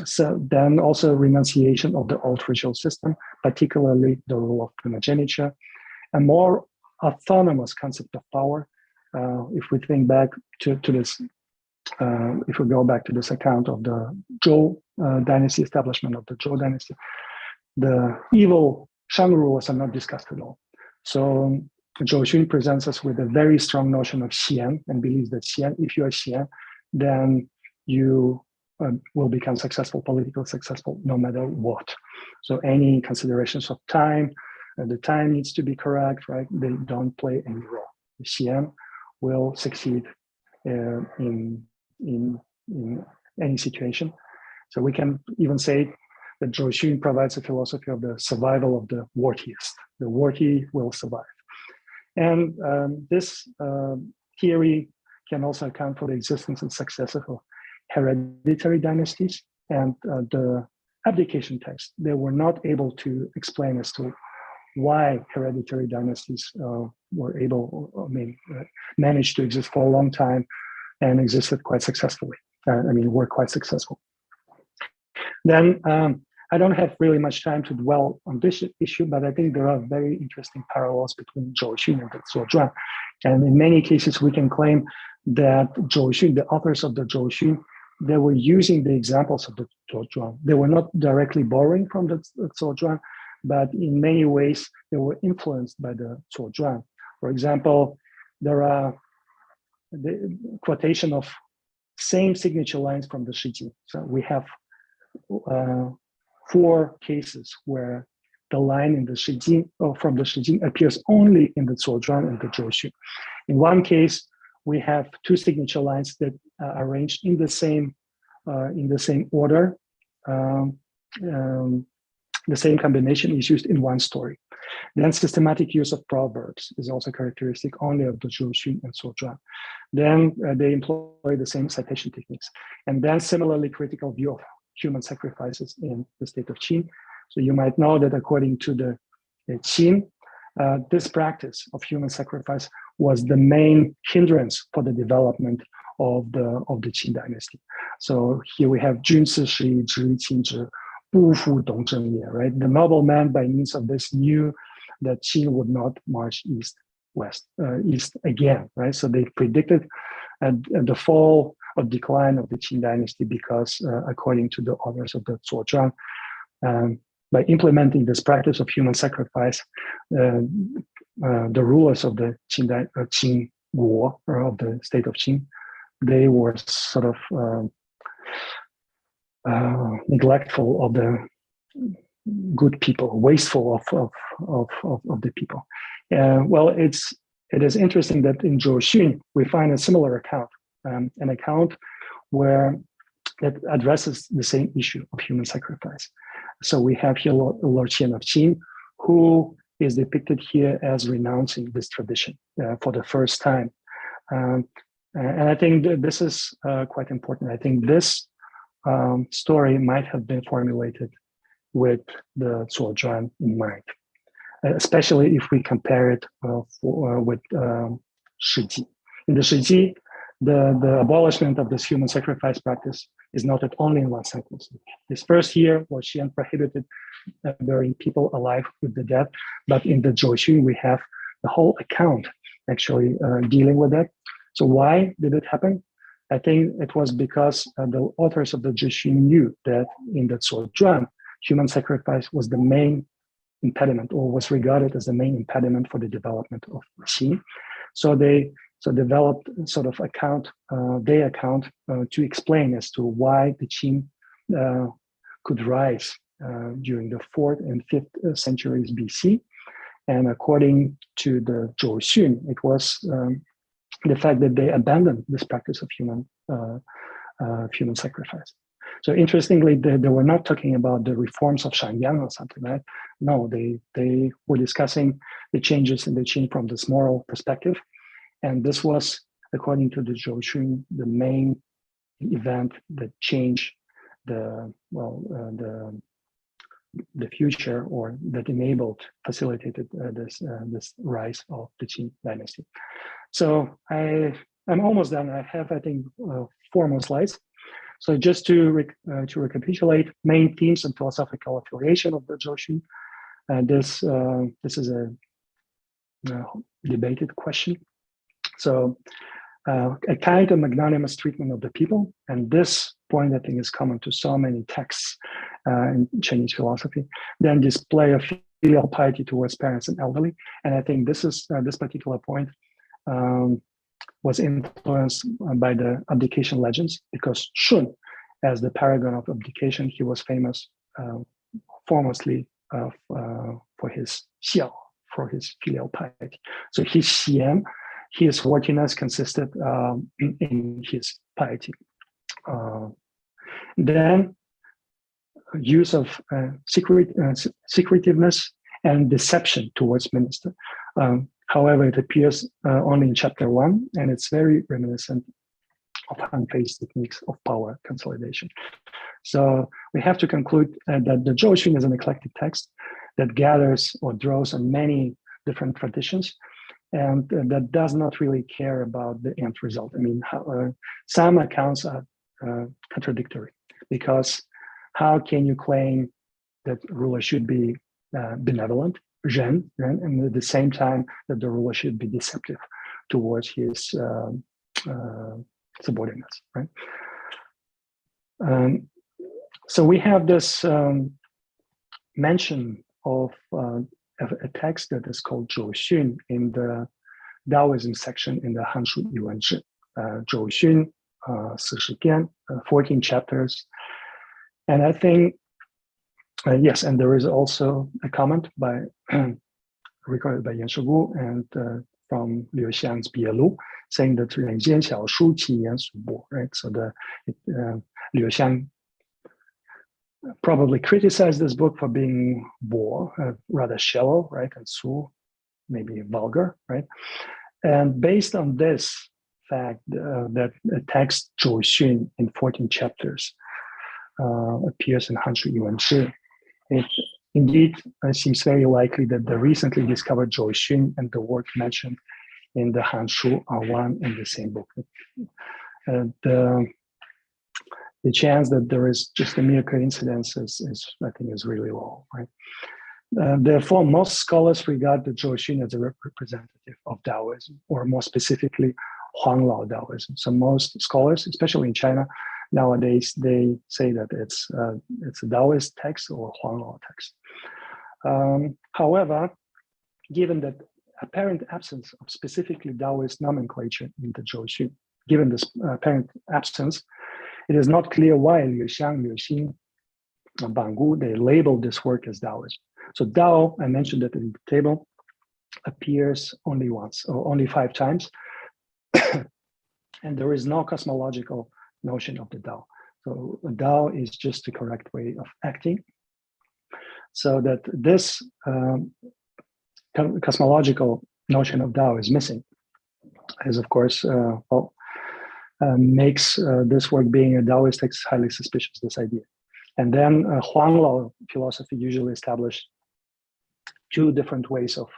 B: So then also renunciation of the old ritual system, particularly the rule of primogeniture, a more autonomous concept of power. If we think back to this, if we go back to this account of the Zhou dynasty, establishment of the Zhou dynasty, the evil Shang rulers are not discussed at all. So Zhou presents us with a very strong notion of xian and believes that xian, if you are xian, then you will become successful, politically successful, no matter what. So any considerations of time, the time needs to be correct, right? They don't play any role. The xian will succeed in any situation. So we can even say that Zhou provides a philosophy of the survival of the worthiest. The worthy will survive. And this theory can also account for the existence and success of hereditary dynasties. And the abdication text, they were not able to explain as to why hereditary dynasties were able, managed to exist for a long time and existed quite successfully. Were quite successful. Then I don't have really much time to dwell on this issue, but I think there are very interesting parallels between Zhou and the Zuozhuan. And in many cases, we can claim that Zhou, the authors of the Zhou, they were using the examples of the Zuozhuan. They were not directly borrowing from the Zuozhuan, but in many ways, they were influenced by the Zuozhuan. For example, there are the quotation of same signature lines from the Shijing. So we have 4 cases where the line in the Shijing, or from the Shijing, appears only in the Zuozhuan and the Zhou. In one case, we have 2 signature lines that are arranged in the same order. The same combination is used in one story. Then systematic use of proverbs is also characteristic only of the Zhou and Zuozhuan. Then they employ the same citation techniques. And then similarly critical view of human sacrifices in the state of Qin. So you might know that according to the Qin, this practice of human sacrifice was the main hindrance for the development of the Qin dynasty. So here we have Jun Si Shi, Zhi Qin Zhi, Bu Fu Dong Zheng Ye, right? The nobleman by means of this knew that Qin would not march east again, right? So they predicted the fall or decline of the Qin dynasty because, according to the authors of the Zuozhuan, by implementing this practice of human sacrifice, the rulers of the Qin Guo, or of the state of Qin, they were sort of neglectful of the good people, wasteful of the people. Well, it is interesting that in Zhou we find a similar account, an account where it addresses the same issue of human sacrifice. So we have here Lord Qian of Qin, who is depicted here as renouncing this tradition for the first time. And I think that this is quite important. I think this story might have been formulated with the Zuozhuan in mind. especially if we compare it with Shiji. In the Shiji, the abolishment of this human sacrifice practice is noted only in one sentence. This first year, Xian prohibited burying people alive with the dead, but in the Zhou we have the whole account actually dealing with that. So why did it happen? I think it was because the authors of the Zhou knew that in the Zuozhuan, human sacrifice was the main impediment, or was regarded as the main impediment for the development of Qin. So they developed sort of their account to explain as to why the Qin could rise during the 4th and 5th centuries BC. And according to the Zhou Xun, it was the fact that they abandoned this practice of human sacrifice. So interestingly, they were not talking about the reforms of Shangyang or something, right? No, they were discussing the changes in the Qin from this moral perspective. And this was, according to the Zhou Xun, the main event that changed the future, or that facilitated this rise of the Qin dynasty. So I'm almost done. I have, I think, 4 more slides. So just to recapitulate, main themes and philosophical affiliation of the Zhou Xun. This is a debated question. So a kind of magnanimous treatment of the people, and this point I think is common to so many texts in Chinese philosophy. Then display of filial piety towards parents and elderly, and I think this particular point was influenced by the abdication legends, because Shun, as the paragon of abdication, he was famous foremost for his xiao, for his filial piety. So his xian, his worthiness consisted in his piety. Then use of secretiveness and deception towards minister. However, it appears only in chapter 1, and it's very reminiscent of Han-Fei's techniques of power consolidation. So we have to conclude that the Zhou Xun is an eclectic text that gathers or draws on many different traditions, and that does not really care about the end result. I mean, some accounts are contradictory, because how can you claim that ruler should be benevolent, Zhen, and at the same time that the ruler should be deceptive towards his subordinates, right? So we have this mention of a text that is called Zhou Xun in the Taoism section in the Hanshu Yuanzhi. Zhou Xun, 40 篇, 14 chapters. And I think, yes, and there is also a comment recorded by Yan Shigu and from Liu Xiang's Bielu, saying that 人间小书其言属薄, right? So Liu Xiang probably criticized this book for being bo, rather shallow, right? And su, maybe vulgar, right? And based on this fact, that a text Zhou Xun in 14 chapters appears in Hanshu Yuanzhi, it indeed seems very likely that the recently discovered Zhou Xun and the work mentioned in the Hanshu are one and the same book. The chance that there is just a mere coincidence is I think, is really low, right? Therefore, most scholars regard the Zhou Xun as a representative of Taoism, or more specifically, Huanglao Taoism. So most scholars, especially in China, nowadays, they say that it's a Taoist text or Huanglao text. However, given that apparent absence of specifically Taoist nomenclature in the Zhou Xun, given this apparent absence, it is not clear why Liu Xiang, Liu Xin, Banggu, they labeled this work as Taoism. So Tao, I mentioned it in the table, appears only once, or only 5 times. And there is no cosmological notion of the Tao. So Tao is just the correct way of acting. So that this cosmological notion of Tao is missing, as of course, makes this work being a Taoist text highly suspicious, this idea. And then Huanglao philosophy usually established two different ways of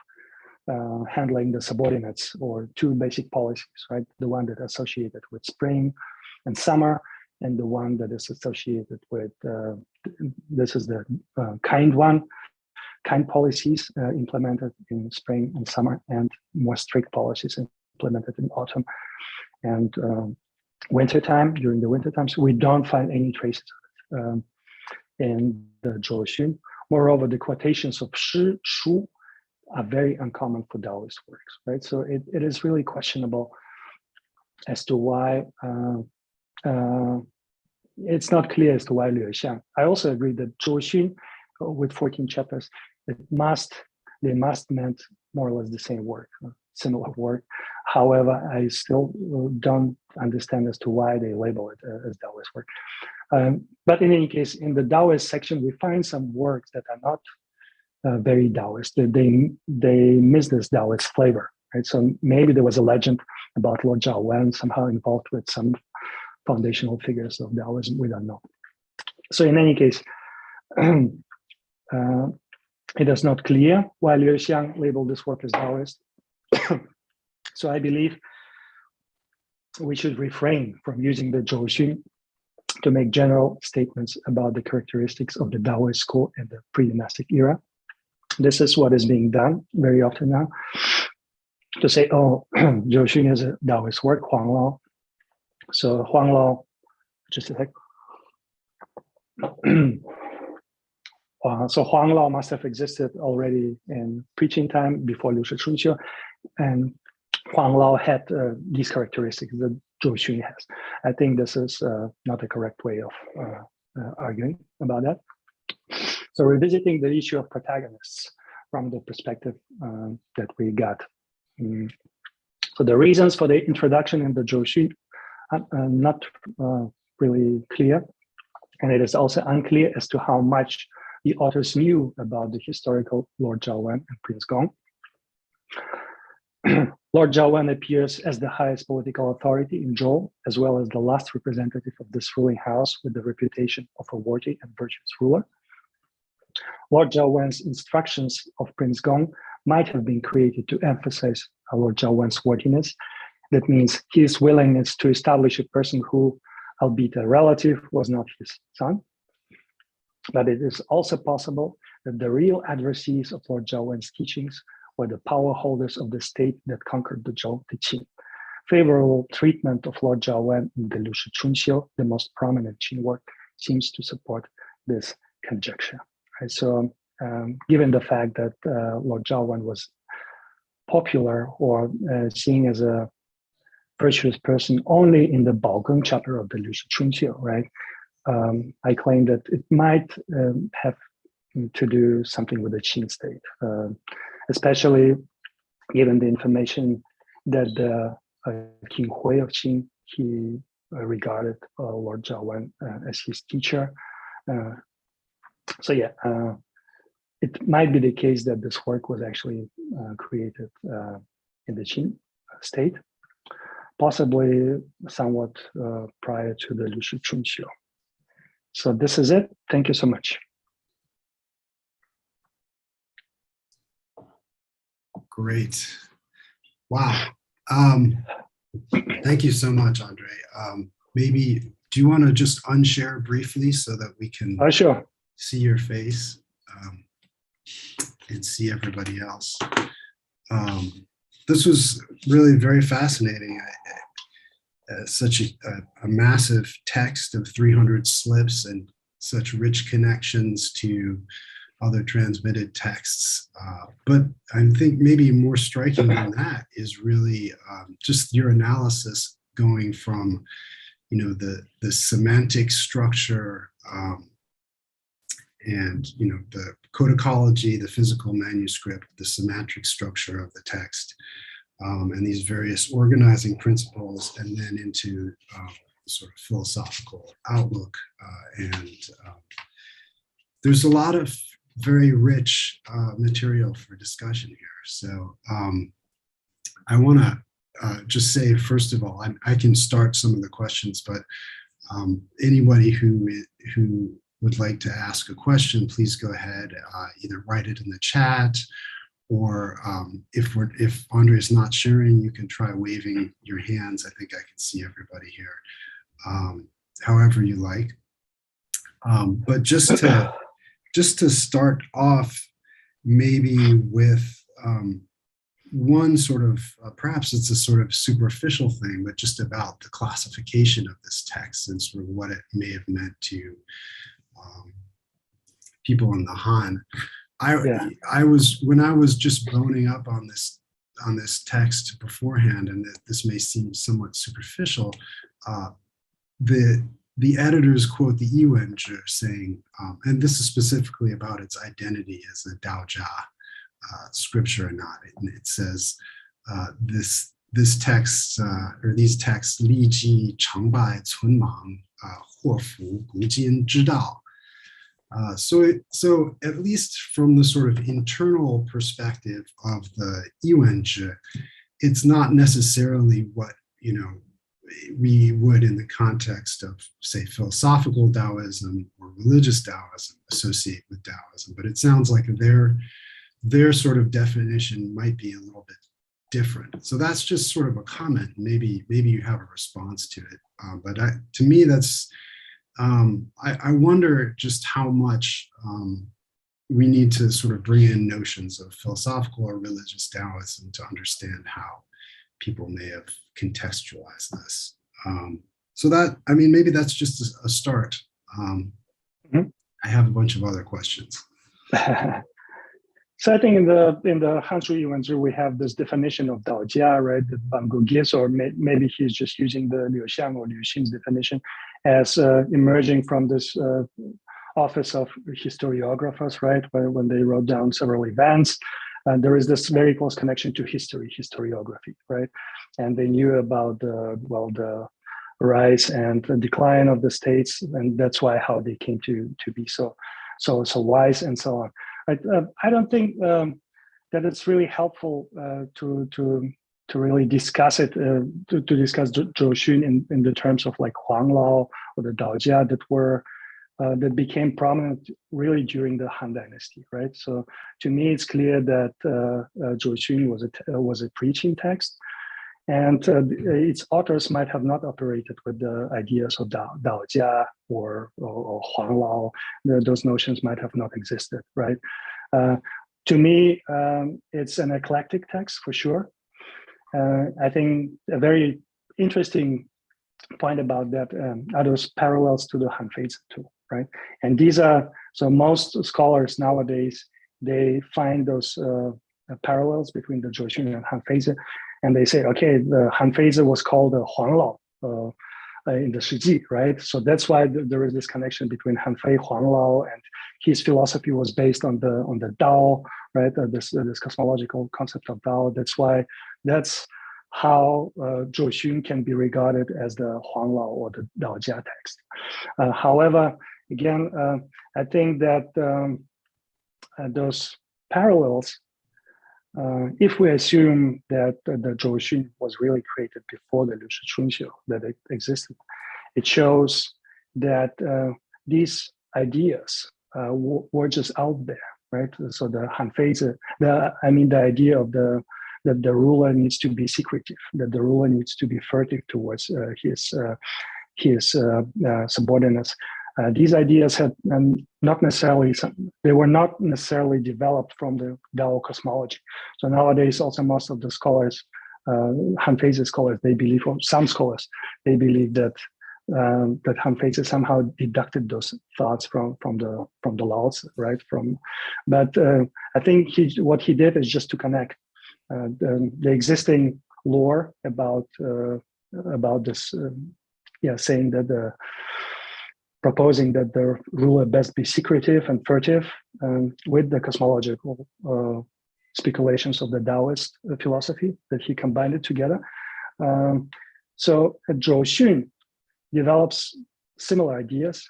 B: handling the subordinates, or two basic policies, right? The one that is associated with spring and summer, and the one that is associated with, this is the kind policies implemented in spring and summer, and more strict policies implemented in autumn and wintertime. During the winter times, we don't find any traces of it in the Zhou. Moreover, the quotations of shi, shu are very uncommon for Taoist works, right? So it is really questionable as to why, it's not clear as to why Liu Xiang. I also agree that Zhou with 14 chapters, they must meant more or less the same work, similar work. However, I still don't understand as to why they label it as Taoist work. But in any case, in the Taoist section, we find some works that are not very Taoist. They miss this Taoist flavor, right? So maybe there was a legend about Lord Zhao Wen somehow involved with some foundational figures of Taoism. We don't know. So in any case, it is not clear why Liu Xiang labeled this work as Taoist. So I believe we should refrain from using the Zhou to make general statements about the characteristics of the Taoist school in the pre-dynastic era. This is what is being done very often now, to say, oh, Zhou is a Taoist work, Huang Lao. So Huang Lao, just a sec. So Huang Lao must have existed already in preaching time before Liu Shi, and Huang Lao had these characteristics that Zhou has. I think this is not the correct way of arguing about that. So revisiting the issue of protagonists from the perspective that we got. So the reasons for the introduction in the Zhou are not really clear, and it is also unclear as to how much the authors knew about the historical Lord Zhao Wen and Prince Gong. Lord Zhao Wen appears as the highest political authority in Zhou, as well as the last representative of this ruling house with the reputation of a worthy and virtuous ruler. Lord Zhao Wen's instructions of Prince Gong might have been created to emphasize Lord Zhao Wen's worthiness. That means his willingness to establish a person who, albeit a relative, was not his son. But it is also possible that the real adversaries of Lord Zhao Wen's teachings were the power holders of the state that conquered the Zhou, the Qin. Favorable treatment of Lord Zhao Wen in the Liu Shi Chunxiu, the most prominent Qin work, seems to support this conjecture. Right? So, given the fact that Lord Zhao Wen was popular or seen as a virtuous person only in the Baogeng chapter of the Liu Shi Chunxiu, right? I claim that it might have to do something with the Qin state, especially given the information that the King Hui of Qin, he regarded Lord Zhao Wen as his teacher. So yeah, it might be the case that this work was actually created in the Qin state, possibly somewhat prior to the Liu Shi Chunxiu. So this is it. Thank you so much.
A: Great. Wow. Thank you so much, Andrej. Maybe, do you want to just unshare briefly so that we can
B: sure.
A: see your face and see everybody else? This was really very fascinating. Such a massive text of 300 slips and such rich connections to other transmitted texts. But I think maybe more striking than that is really just your analysis going from, the semantic structure and, the codicology, the physical manuscript, the semantic structure of the text, and these various organizing principles, and then into sort of philosophical outlook. And there's a lot of very rich material for discussion here. So I want to just say, first of all, I can start some of the questions, but anybody who would like to ask a question, please go ahead, either write it in the chat, or if Andrej is not sharing, you can try waving your hands. I think I can see everybody here, however you like. But just to start off, maybe with one sort of, perhaps it's a sort of superficial thing, but just about the classification of this text and sort of what it may have meant to people in the Han. When I was just boning up on this text beforehand, and this may seem somewhat superficial, the editors quote the Yuanzhi saying, and this is specifically about its identity as a Daojia scripture or not. And it says this text or these texts, 历记成败存亡，祸福古今之道. So at least from the sort of internal perspective of the Yuanzhi, it's not necessarily what, we would in the context of, say, philosophical Taoism or religious Taoism associate with Taoism, but it sounds like their sort of definition might be a little bit different. So that's just sort of a comment. Maybe you have a response to it. But to me, that's, I wonder just how much we need to sort of bring in notions of philosophical or religious Taoism to understand how people may have contextualized this. So that, I mean, maybe that's just a start. I have a bunch of other questions.
B: So I think in the Hanshu Yuanzhi, we have this definition of Daojia, right, that Van Gogh gives, or maybe he's just using the Liu Xiang or Liu Xin's definition as emerging from this office of historiographers, right, when they wrote down several events. And there is this very close connection to historiography, right? And they knew about the rise and the decline of the states, and that's how they came to be so wise and so on. I don't think that it's really helpful to really discuss it, to discuss Zhou Xun in the terms of like Huanglao or the Daojia that became prominent really during the Han Dynasty, right? So to me, it's clear that Zhou Xun was a preaching text, and its authors might have not operated with the ideas of Daojia or Huanglao. Those notions might have not existed, right? To me, it's an eclectic text for sure. I think a very interesting point about that are those parallels to the Hanfeizi too, right? And these are, so most scholars nowadays, they find those parallels between the Zhou Xun and Hanfeizi, and they say, okay, the Hanfeizi was called the Huanglao in the Shiji, right? So that's why there is this connection between Hanfei, Huanglao, and his philosophy was based on the Dao, right? This cosmological concept of Dao. That's how Zhou Xun can be regarded as the Huanglao or the Daojia text. However, again, I think that those parallels, if we assume that the Zhou Xun was really created before the Liu Shi Chunxiu, that it existed, it shows that these ideas were just out there, right? So the Hanfeizi, the idea of that the ruler needs to be secretive, that the ruler needs to be furtive towards his subordinates. These ideas had they were not necessarily developed from the Dao cosmology. So nowadays, also most of the scholars, Hanfeizi scholars, they believe, or some scholars, they believe that Hanfeizi somehow deducted those thoughts from the laws, right? But I think what he did is just to connect the existing lore about this, saying that proposing that the ruler best be secretive and furtive, with the cosmological speculations of the Taoist philosophy, that he combined it together. So Zhou Xun develops similar ideas,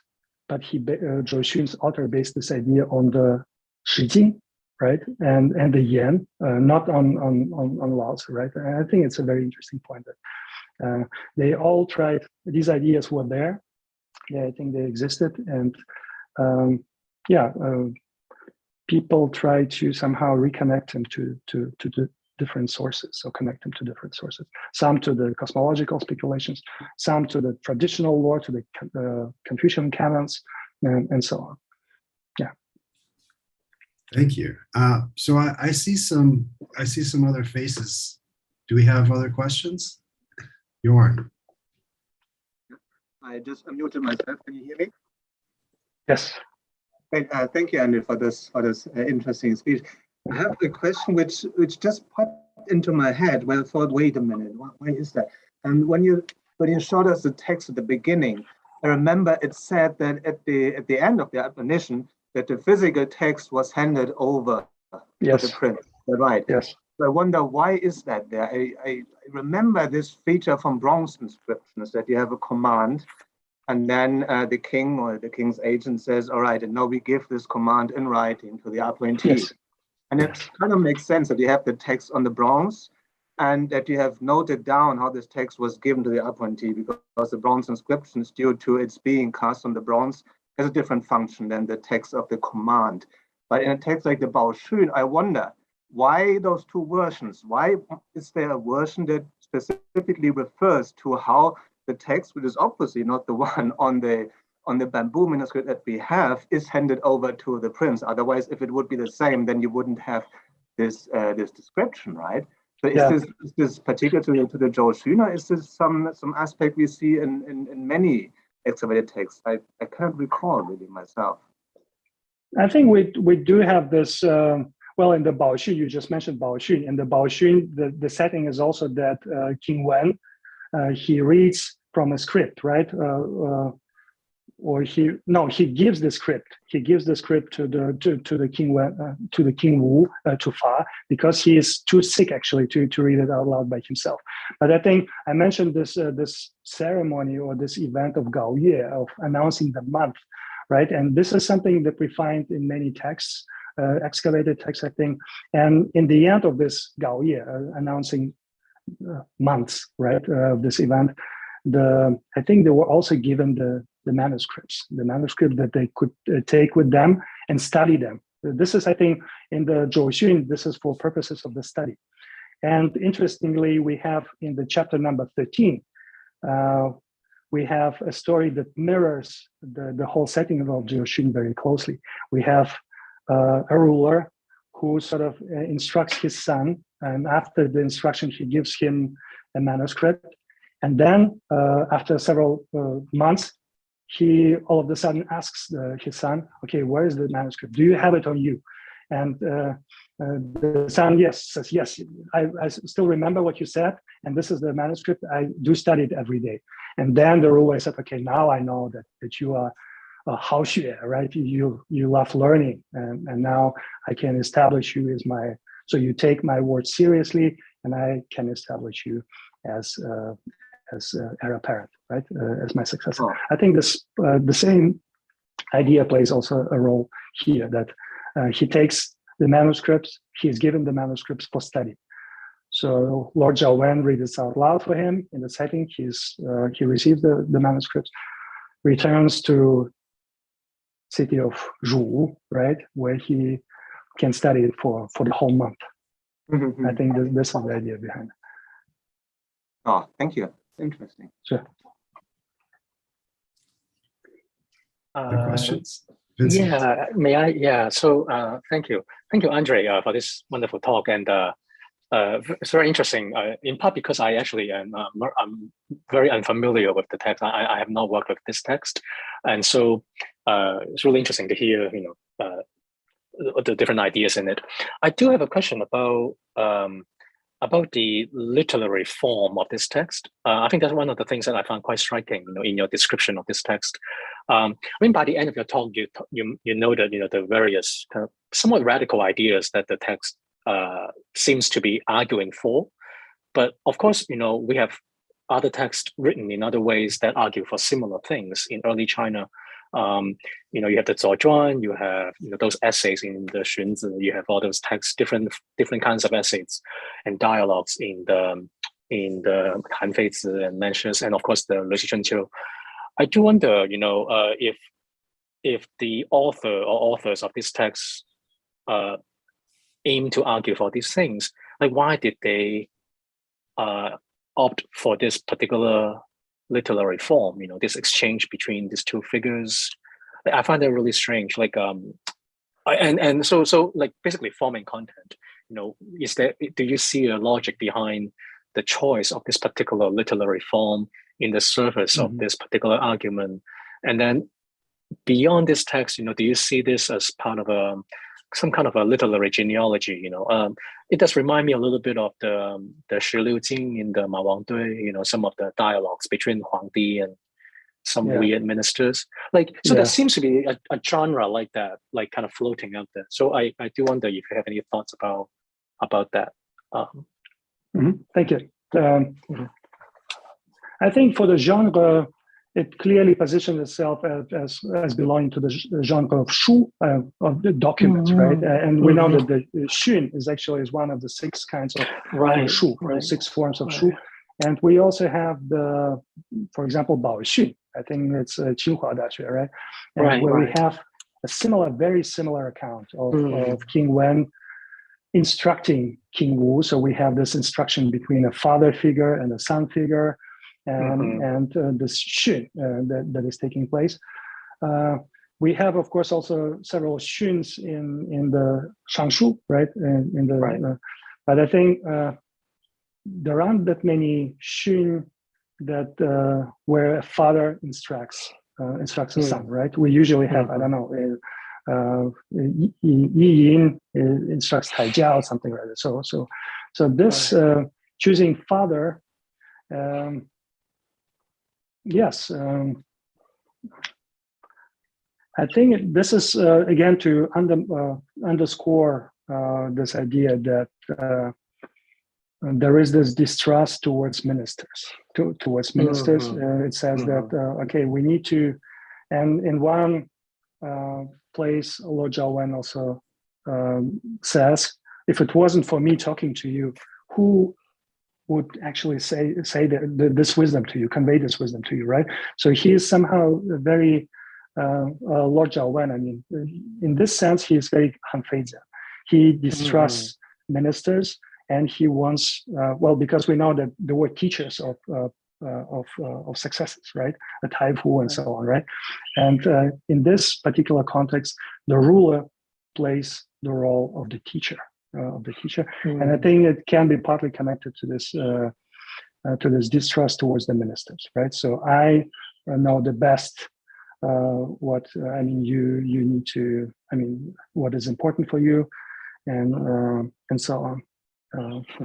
B: but Zhou Xun's author based this idea on the Shijing, right, and the Yan, not on Lao Tzu, right? And I think it's a very interesting point that they all tried. These ideas were there. Yeah, I think they existed, and yeah, people try to somehow reconnect them to the different sources, so connect them to different sources. Some to the cosmological speculations, some to the traditional lore, to the Confucian canons, and so on. Yeah.
A: Thank you. So I see some other faces. Do we have other questions? Jorn.
C: I just unmuted myself. Can you hear me?
B: Yes.
C: Great. Thank you, Andrej, for this interesting speech. I have a question which just popped into my head when I thought, wait a minute, why is that? And when you showed us the text at the beginning, I remember it said that at the end of the admonition that the physical text was handed over to the prince. Right.
B: Yes.
C: So I wonder, why is that there? I remember this feature from bronze inscriptions that you have a command, and then the king or the king's agent says, all right, and now we give this command in writing to the appointee.
B: Yes.
C: And it kind of makes sense that you have the text on the bronze and that you have noted down how this text was given to the appointee, because the bronze inscriptions, due to its being cast on the bronze, has a different function than the text of the command. But in a text like the Bao Xun, I wonder, why those two versions? Why is there a version that specifically refers to how the text, which is obviously not the one on the bamboo manuscript that we have, is handed over to the prince? Otherwise, if it would be the same, then you wouldn't have this description, right? So is this particular to the Zhou Xun, or is this some aspect we see in many excavated texts? I can't recall really myself.
B: I think we do have this. Well, in the Bao Xun, you just mentioned Bao Xun. In the Bao Xun, the setting is also that King Wen, he reads from a script, right? Or he gives the script. He gives the script to the King Wen, to the King Wu, to Fa, because he is too sick actually to read it out loud by himself. But I think I mentioned this ceremony or this event of Gao Yue, of announcing the month, right? And this is something that we find in many texts. Excavated text, I think, and in the end of this Gao Ye, announcing months, right, of this event, I think they were also given the manuscripts, the manuscript that they could take with them and study them. This is, I think, in the Zhou Xun, this is for purposes of the study. And interestingly, we have in the chapter number 13, we have a story that mirrors the whole setting of Zhou Xun very closely. We have a ruler who sort of instructs his son, and after the instruction, he gives him a manuscript. And then after several months, he all of a sudden asks his son, okay, where is the manuscript? Do you have it on you? And the son, says, yes, I still remember what you said, and this is the manuscript. I do study it every day. And then the ruler said, okay, now I know that you are Hao Xue, right? You love learning, and now I can establish you as so you take my word seriously, and I can establish you as heir apparent, right? As my successor. Oh. I think the same idea plays also a role here, that he takes the manuscripts, he is given the manuscripts for study. So Lord Zhao Wen reads it out loud for him in the setting. He receives the manuscripts, returns to city of Zhou, right, where he can study it for the whole month. Mm-hmm. I think this is the idea behind it.
C: Oh, thank you. Interesting.
B: Sure.
A: Questions?
D: Vincent? Yeah, may I? Yeah. So thank you, Andrej, for this wonderful talk, and it's very interesting. In part because I actually I'm very unfamiliar with the text. I have not worked with this text, and so it's really interesting to hear the different ideas in it. I do have a question about the literary form of this text. I think that's one of the things that I found quite striking, in your description of this text. I mean, by the end of your talk, you noted, the various kind of somewhat radical ideas that the text seems to be arguing for. But of course, we have other texts written in other ways that argue for similar things in early China. You have the Zhuozhuan, you have those essays in the Xunzi, you have all those texts, different kinds of essays and dialogues in the Hanfeizi and Mencius, and of course the Lexi Chunqiu. I do wonder, if the author or authors of this text aim to argue for these things, like why did they opt for this particular literary form? This exchange between these two figures. I find that really strange. Like, so like basically form and content. Do you see a logic behind the choice of this particular literary form in the service of this particular argument? And then beyond this text, do you see this as part of some kind of a literary genealogy? It does remind me a little bit of the Shi Liu Jing in the Ma Wang Dui, some of the dialogues between Huangdi and some weird ministers. There seems to be a genre like that, like kind of floating out there. So I do wonder if you have any thoughts about that.
B: Thank you. I think for the genre, it clearly positioned itself as belonging to the genre of shu, of the documents, right? And we know that the xun is one of the 6 kinds of shu, 6 forms of shu. And we also have for example, Bao Xun. I think it's Tsinghua Daxue, right? And we have a very similar account of King Wen instructing King Wu. So we have this instruction between a father figure and a son figure, and this xun that is taking place. We have, of course, also several xuns in the Shangshu, right? But I think there aren't that many xun that where a father instructs a son, right? We usually have, I don't know, Yi Yin instructs Tai Jia or something like that. So this choosing father, yes, I think this is again to underscore this idea that there is this distrust towards ministers. It says that okay, we need to, and in one place, Lord Zhou Wen also says, if it wasn't for me talking to you, who would actually say this wisdom to you, convey this wisdom to you, right? So he is somehow very Lord Zhou Wen. I mean, in this sense, he is very Hanfeijian. He distrusts ministers, and he wants because we know that there were teachers of successes, right? A Taifu and so on, right? And in this particular context, the ruler plays the role of the teacher. And I think it can be partly connected to this distrust towards the ministers, right? So I know the best what I mean. You need to. I mean, what is important for you, and so on.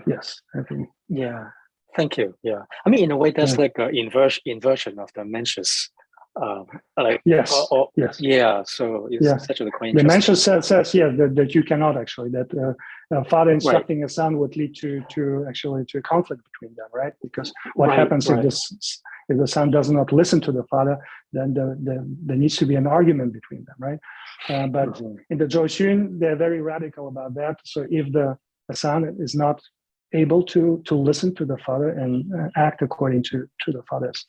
B: Yes, I think.
D: Yeah, thank you. Yeah, I mean, in a way, that's like an inversion of the Mencius.
B: Yes. Yes.
D: Yeah. So it's actually quite
B: the
D: interesting.
B: Mencius says that you cannot actually, that a father instructing a son would lead to a conflict between them, right? Because what happens if the son does not listen to the father, then there needs to be an argument between them, right? But in the Zhou, they're very radical about that. So if the son is not able to listen to the father and act according to the father's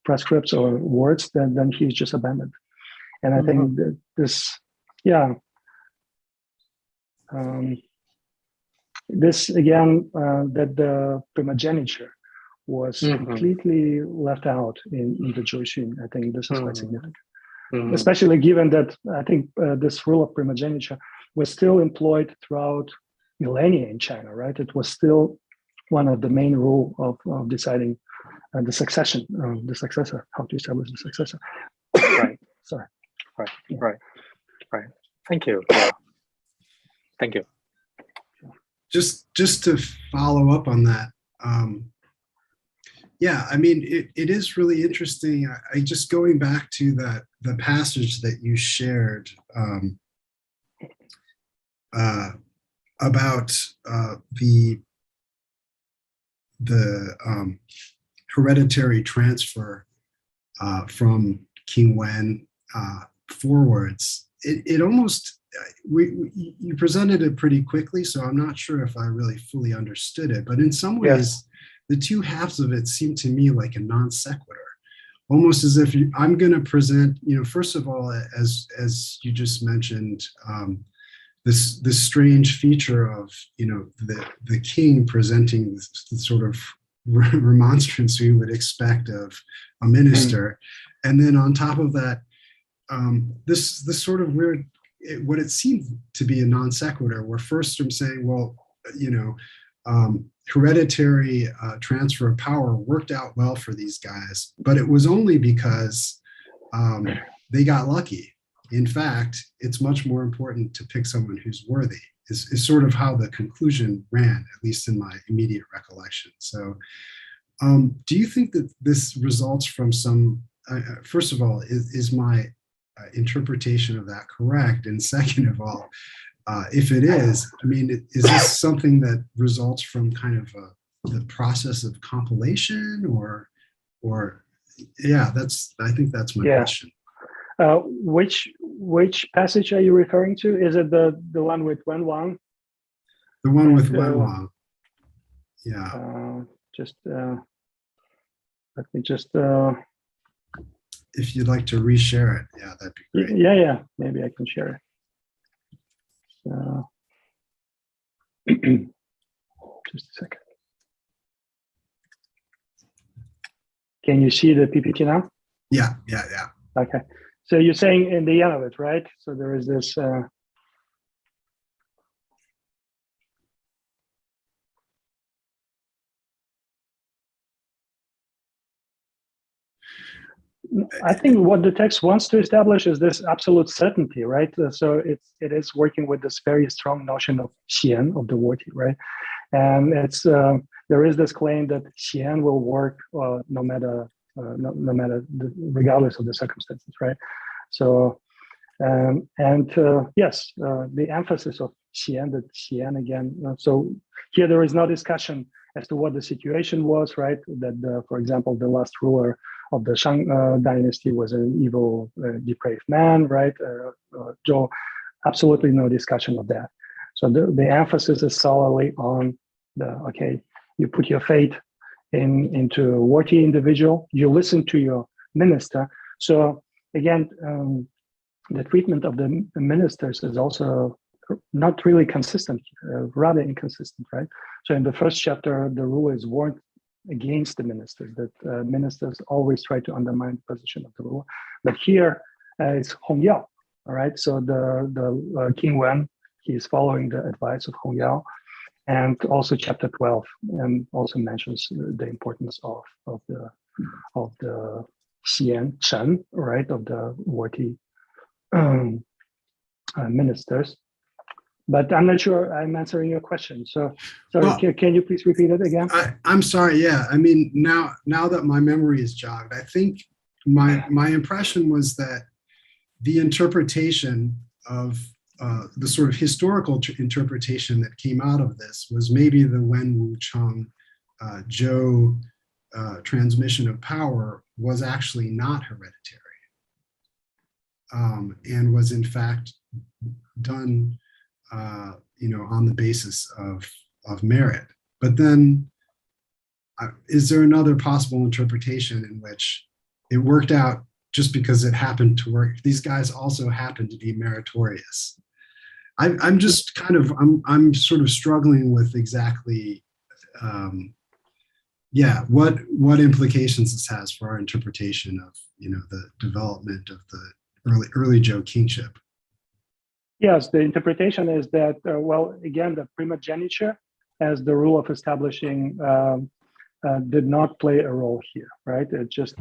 B: prescripts or words, then he's just abandoned. And I think that this, this again, that the primogeniture was completely left out in the Zhou. I think this is quite significant, especially given that I think this rule of primogeniture was still employed throughout millennia in China, right? It was still one of the main rule of deciding the succession, the successor, how to establish the successor.
D: Right.
B: Sorry.
D: Right. Thank you. Yeah. Thank you.
A: Just to follow up on that, I mean, it is really interesting. I just going back to the passage that you shared about the hereditary transfer from King Wen forwards. It almost you presented it pretty quickly, so I'm not sure if I really fully understood it. But in some ways, the two halves of it seem to me like a non sequitur. almost as if I'm going to present, first of all, as you just mentioned, this strange feature of, the king presenting this sort of remonstrance we would expect of a minister. And then on top of that, this sort of weird, what it seemed to be a non sequitur, where first I'm saying, well, hereditary transfer of power worked out well for these guys, but it was only because they got lucky. In fact, it's much more important to pick someone who's worthy, is sort of how the conclusion ran, at least in my immediate recollection. So do you think that this results from some, first of all, is my interpretation of that correct? And second of all, if it is, I mean, is this something that results from kind of the process of compilation, or yeah, I think that's my question.
B: Which passage are you referring to? Is it the one with Wen Wang?
A: The one with Wen Wang. Yeah.
B: Let me just.
A: If you'd like to reshare it, yeah, that'd be great.
B: Yeah, maybe I can share it. So, just a second. Can you see the PPT now?
A: Yeah.
B: Okay. So you're saying in the end of it, right? So there is this. I think what the text wants to establish is this absolute certainty, right? So it is working with this very strong notion of xian, of the worthy, right? And it's there is this claim that xian will work no matter regardless of the circumstances, right? So yes, the emphasis of xian, that xian again. So here there is no discussion as to what the situation was, right? That for example, the last ruler of the Shang dynasty was an evil, depraved man, right? Zhou, absolutely no discussion of that. So the emphasis is solely on you put your faith into a worthy individual, you listen to your minister. So again, the treatment of the ministers is also not really consistent, rather inconsistent, right? So in the first chapter, the rulers warned against the ministers, that ministers always try to undermine the position of the ruler. But here it's Hong Yao, all right? So the King Wen, he is following the advice of Hong Yao. And also chapter 12 also mentions the importance of the Xian Shen, right, of the worthy ministers. But I'm not sure I'm answering your question. So sorry, well, can you please repeat it again?
A: I'm sorry. Yeah, I mean, now that my memory is jogged, I think my impression was that the interpretation of the sort of historical interpretation that came out of this was maybe the Wen Wu Cheng Zhou transmission of power was actually not hereditary, and was in fact done on the basis of merit. But then is there another possible interpretation in which it worked out just because it happened to work? These guys also happen to be meritorious. I'm just kind of, I'm sort of struggling with exactly, what implications this has for our interpretation of, the development of the early Zhou kingship.
B: Yes, the interpretation is that, again, the primogeniture as the rule of establishing did not play a role here, right? It just,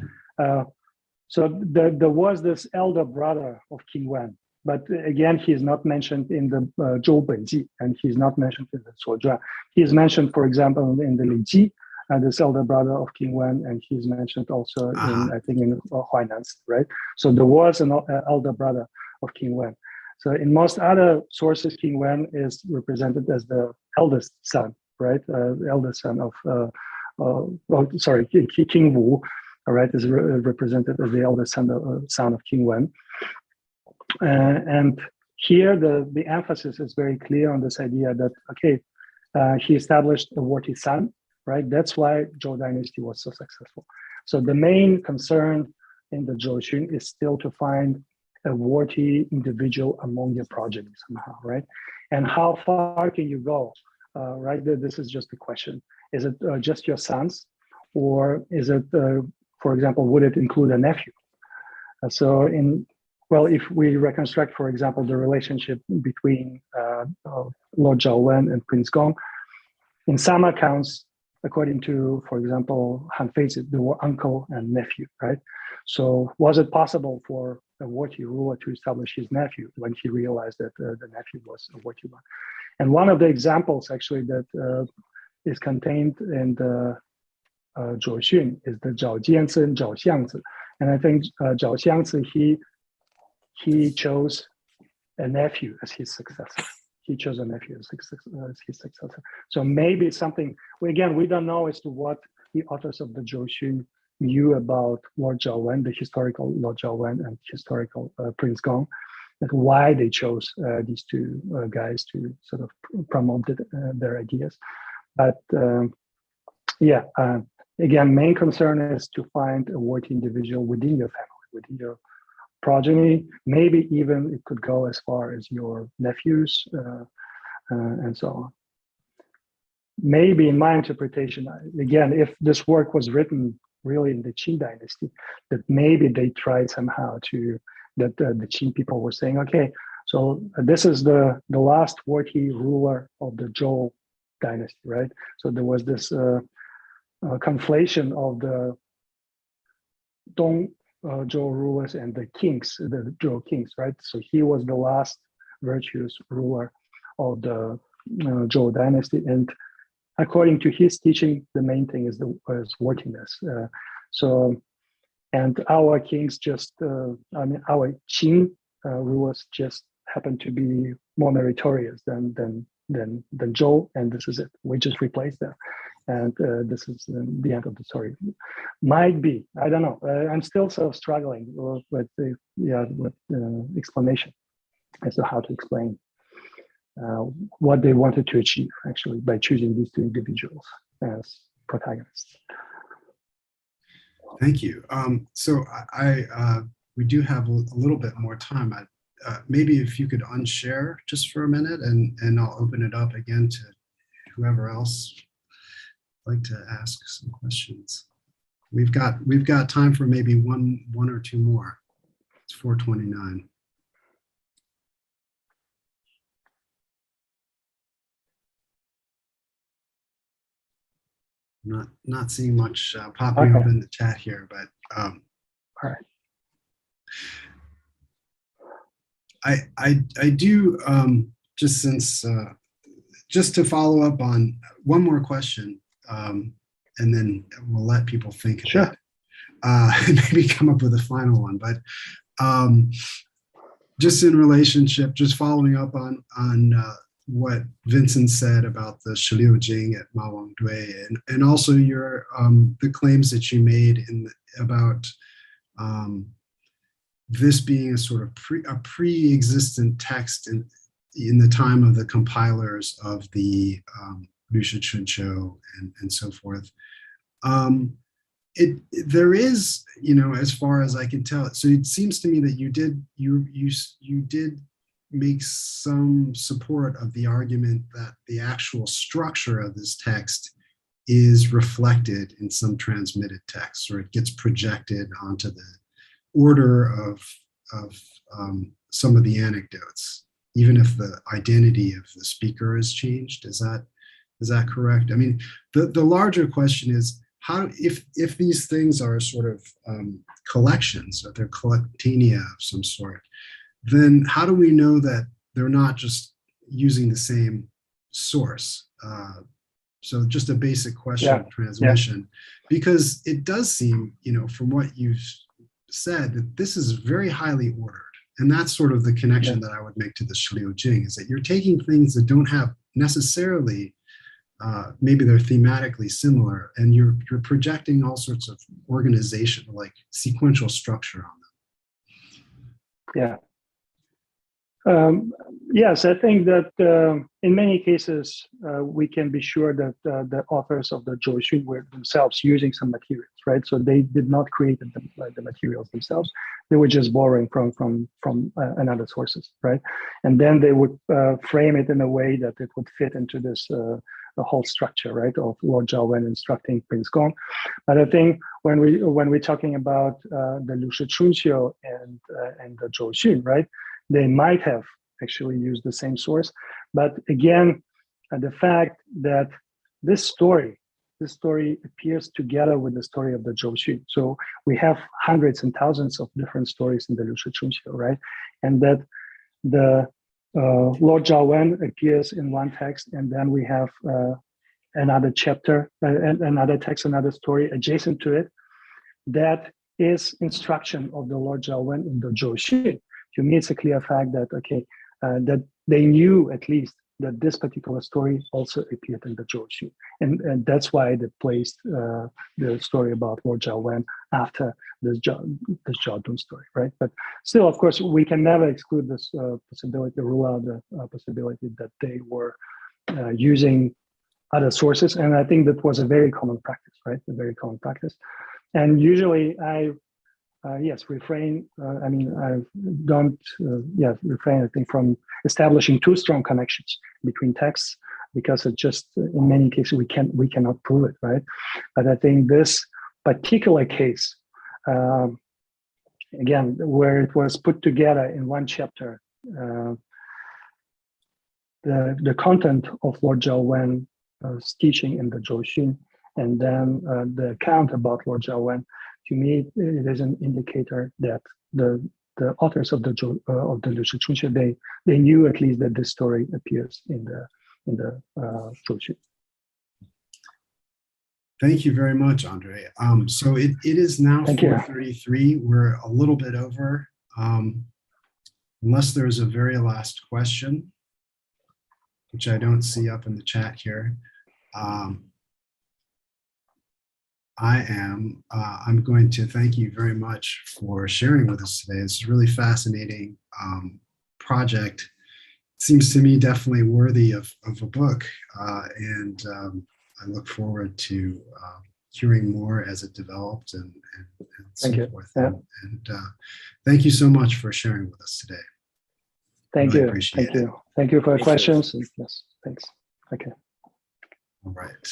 B: so there was this elder brother of King Wen, but again, he is not mentioned in the Zhou Benji, and he's not mentioned in the Suozhuan. He is mentioned, for example, in the Li Ji, this elder brother of King Wen, and he's mentioned also in, I think, in Huainan's, right? So there was an elder brother of King Wen. So in most other sources, King Wen is represented as the eldest son, right? The eldest son of, King Wu, all right, is represented as the eldest son of King Wen. And here the emphasis is very clear on this idea that, he established a worthy son, right? That's why Zhou dynasty was so successful. So the main concern in the Zhou is still to find a worthy individual among your progeny somehow, right? And how far can you go, right? This is just the question. Is it just your sons, or is it, for example, would it include a nephew? So if we reconstruct, for example, the relationship between Lord Zhou Wen and Prince Gong, in some accounts, according to, for example, Han Feizi, they were uncle and nephew, right? So was it possible for a worthy ruler to establish his nephew when he realized that the nephew was a worthy one? And one of the examples actually that is contained in the Zhou Xun is the Zhao Jianzi and Zhao Xiangzi. And I think Zhao Xiangzi, he chose a nephew as his successor. He chose a nephew as his successor. So maybe something, again, we don't know as to what the authors of the Zhou Xun knew about Lord Zhou Wen, the historical Lord Zhou Wen and historical Prince Gong, and why they chose these two guys to sort of promote their ideas. But again, main concern is to find a worthy individual within your family, within your progeny. Maybe even it could go as far as your nephews and so on. Maybe in my interpretation, again, if this work was written really in the Qin dynasty, that maybe they tried somehow to, that the Qin people were saying, okay, so this is the last worthy ruler of the Zhou dynasty, right? So there was this conflation of the Dong Zhou rulers and the kings, the Zhou kings, right? So he was the last virtuous ruler of the Zhou dynasty, and according to his teaching, the main thing is worthiness. And our kings just, our Qin rulers just happen to be more meritorious than Zhou, and this is it. We just replaced them. And this is the end of the story. Might be, I don't know. I'm still so struggling with the explanation as to how to explain what they wanted to achieve actually by choosing these two individuals as protagonists.
A: Thank you. So we do have a little bit more time. Maybe if you could unshare just for a minute, and I'll open it up again to whoever else like to ask some questions. We've got time for maybe one or two more. It's 4:29. Not seeing much popping up in the chat here, but
B: all right.
A: I do just to follow up on one more question, and then we'll let people think of it. And maybe come up with a final one. But just in relationship, just following up on what Vincent said about the Sinology at Ma Wangdui, and also your the claims that you made about this being a sort of pre-existent text in the time of the compilers of the Lushi Chunqiu and so forth. There is, as far as I can tell, so it seems to me that you did make some support of the argument that the actual structure of this text is reflected in some transmitted text, or it gets projected onto the order of some of the anecdotes, even if the identity of the speaker is changed. Is that correct? I mean, the larger question is, how, if these things are sort of collections, or they're collectanea of some sort, then how do we know that they're not just using the same source? So just a basic question of transmission, because it does seem, from what you've said, that this is very highly ordered. And that's sort of the connection that I would make to the Shiliu-Jing, is that you're taking things that don't have necessarily, maybe they're thematically similar, and you're projecting all sorts of organization, like sequential structure on them.
B: Yeah. Yes, I think that in many cases we can be sure that the authors of the Zhou were themselves using some materials, right? So they did not create the materials themselves; they were just borrowing from another sources, right? And then they would frame it in a way that it would fit into this the whole structure, right, of Lord Zhou Wen instructing Prince Gong. But I think when we're talking about the Liu Shi Chunxiu and the Zhou Xun, right? They might have actually used the same source, but again, the fact that this story appears together with the story of the Zhou Xun. So we have hundreds and thousands of different stories in the Liu Shi Chunxiu, right? And that the Lord Zhou Wen appears in one text, and then we have another chapter, another text, another story adjacent to it. That is instruction of the Lord Zhou Wen in the Zhou Xun. To me, it's a clear fact that, okay, that they knew at least that this particular story also appeared in the Zhou Xun. And that's why they placed the story about Lord Zhou Wen after this Zhao Dun story, right? But still, of course, we can never exclude this possibility, rule out the possibility that they were using other sources. And I think that was a very common practice, right? A very common practice. And usually refrain. I don't refrain, I think, from establishing too strong connections between texts, because it just, in many cases, we cannot prove it, right? But I think this particular case, again, where it was put together in one chapter, the content of Lord Zhou Wen's teaching in the Zhou Xun, and then the account about Lord Zhou Wen. To me, it is an indicator that the authors of the Liu Shi Chunxiu, they knew at least that this story appears in the Zhou Xun.
A: Thank you very much, Andre. So it is now 4:33. We're a little bit over. Unless there's a very last question, which I don't see up in the chat here. I'm going to thank you very much for sharing with us today. It's a really fascinating project. It seems to me definitely worthy of a book, and I look forward to hearing more as it developed and so forth.
B: Yeah.
A: And thank you so much for sharing with us today.
B: Thank
A: really
B: you.
A: Appreciate
B: Thank
A: it.
B: you. Thank you for your questions. Yes, thanks. Okay.
A: All right.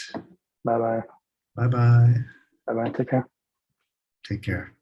B: Bye-bye.
A: Bye-bye.
B: Bye-bye. Take care.
A: Take care.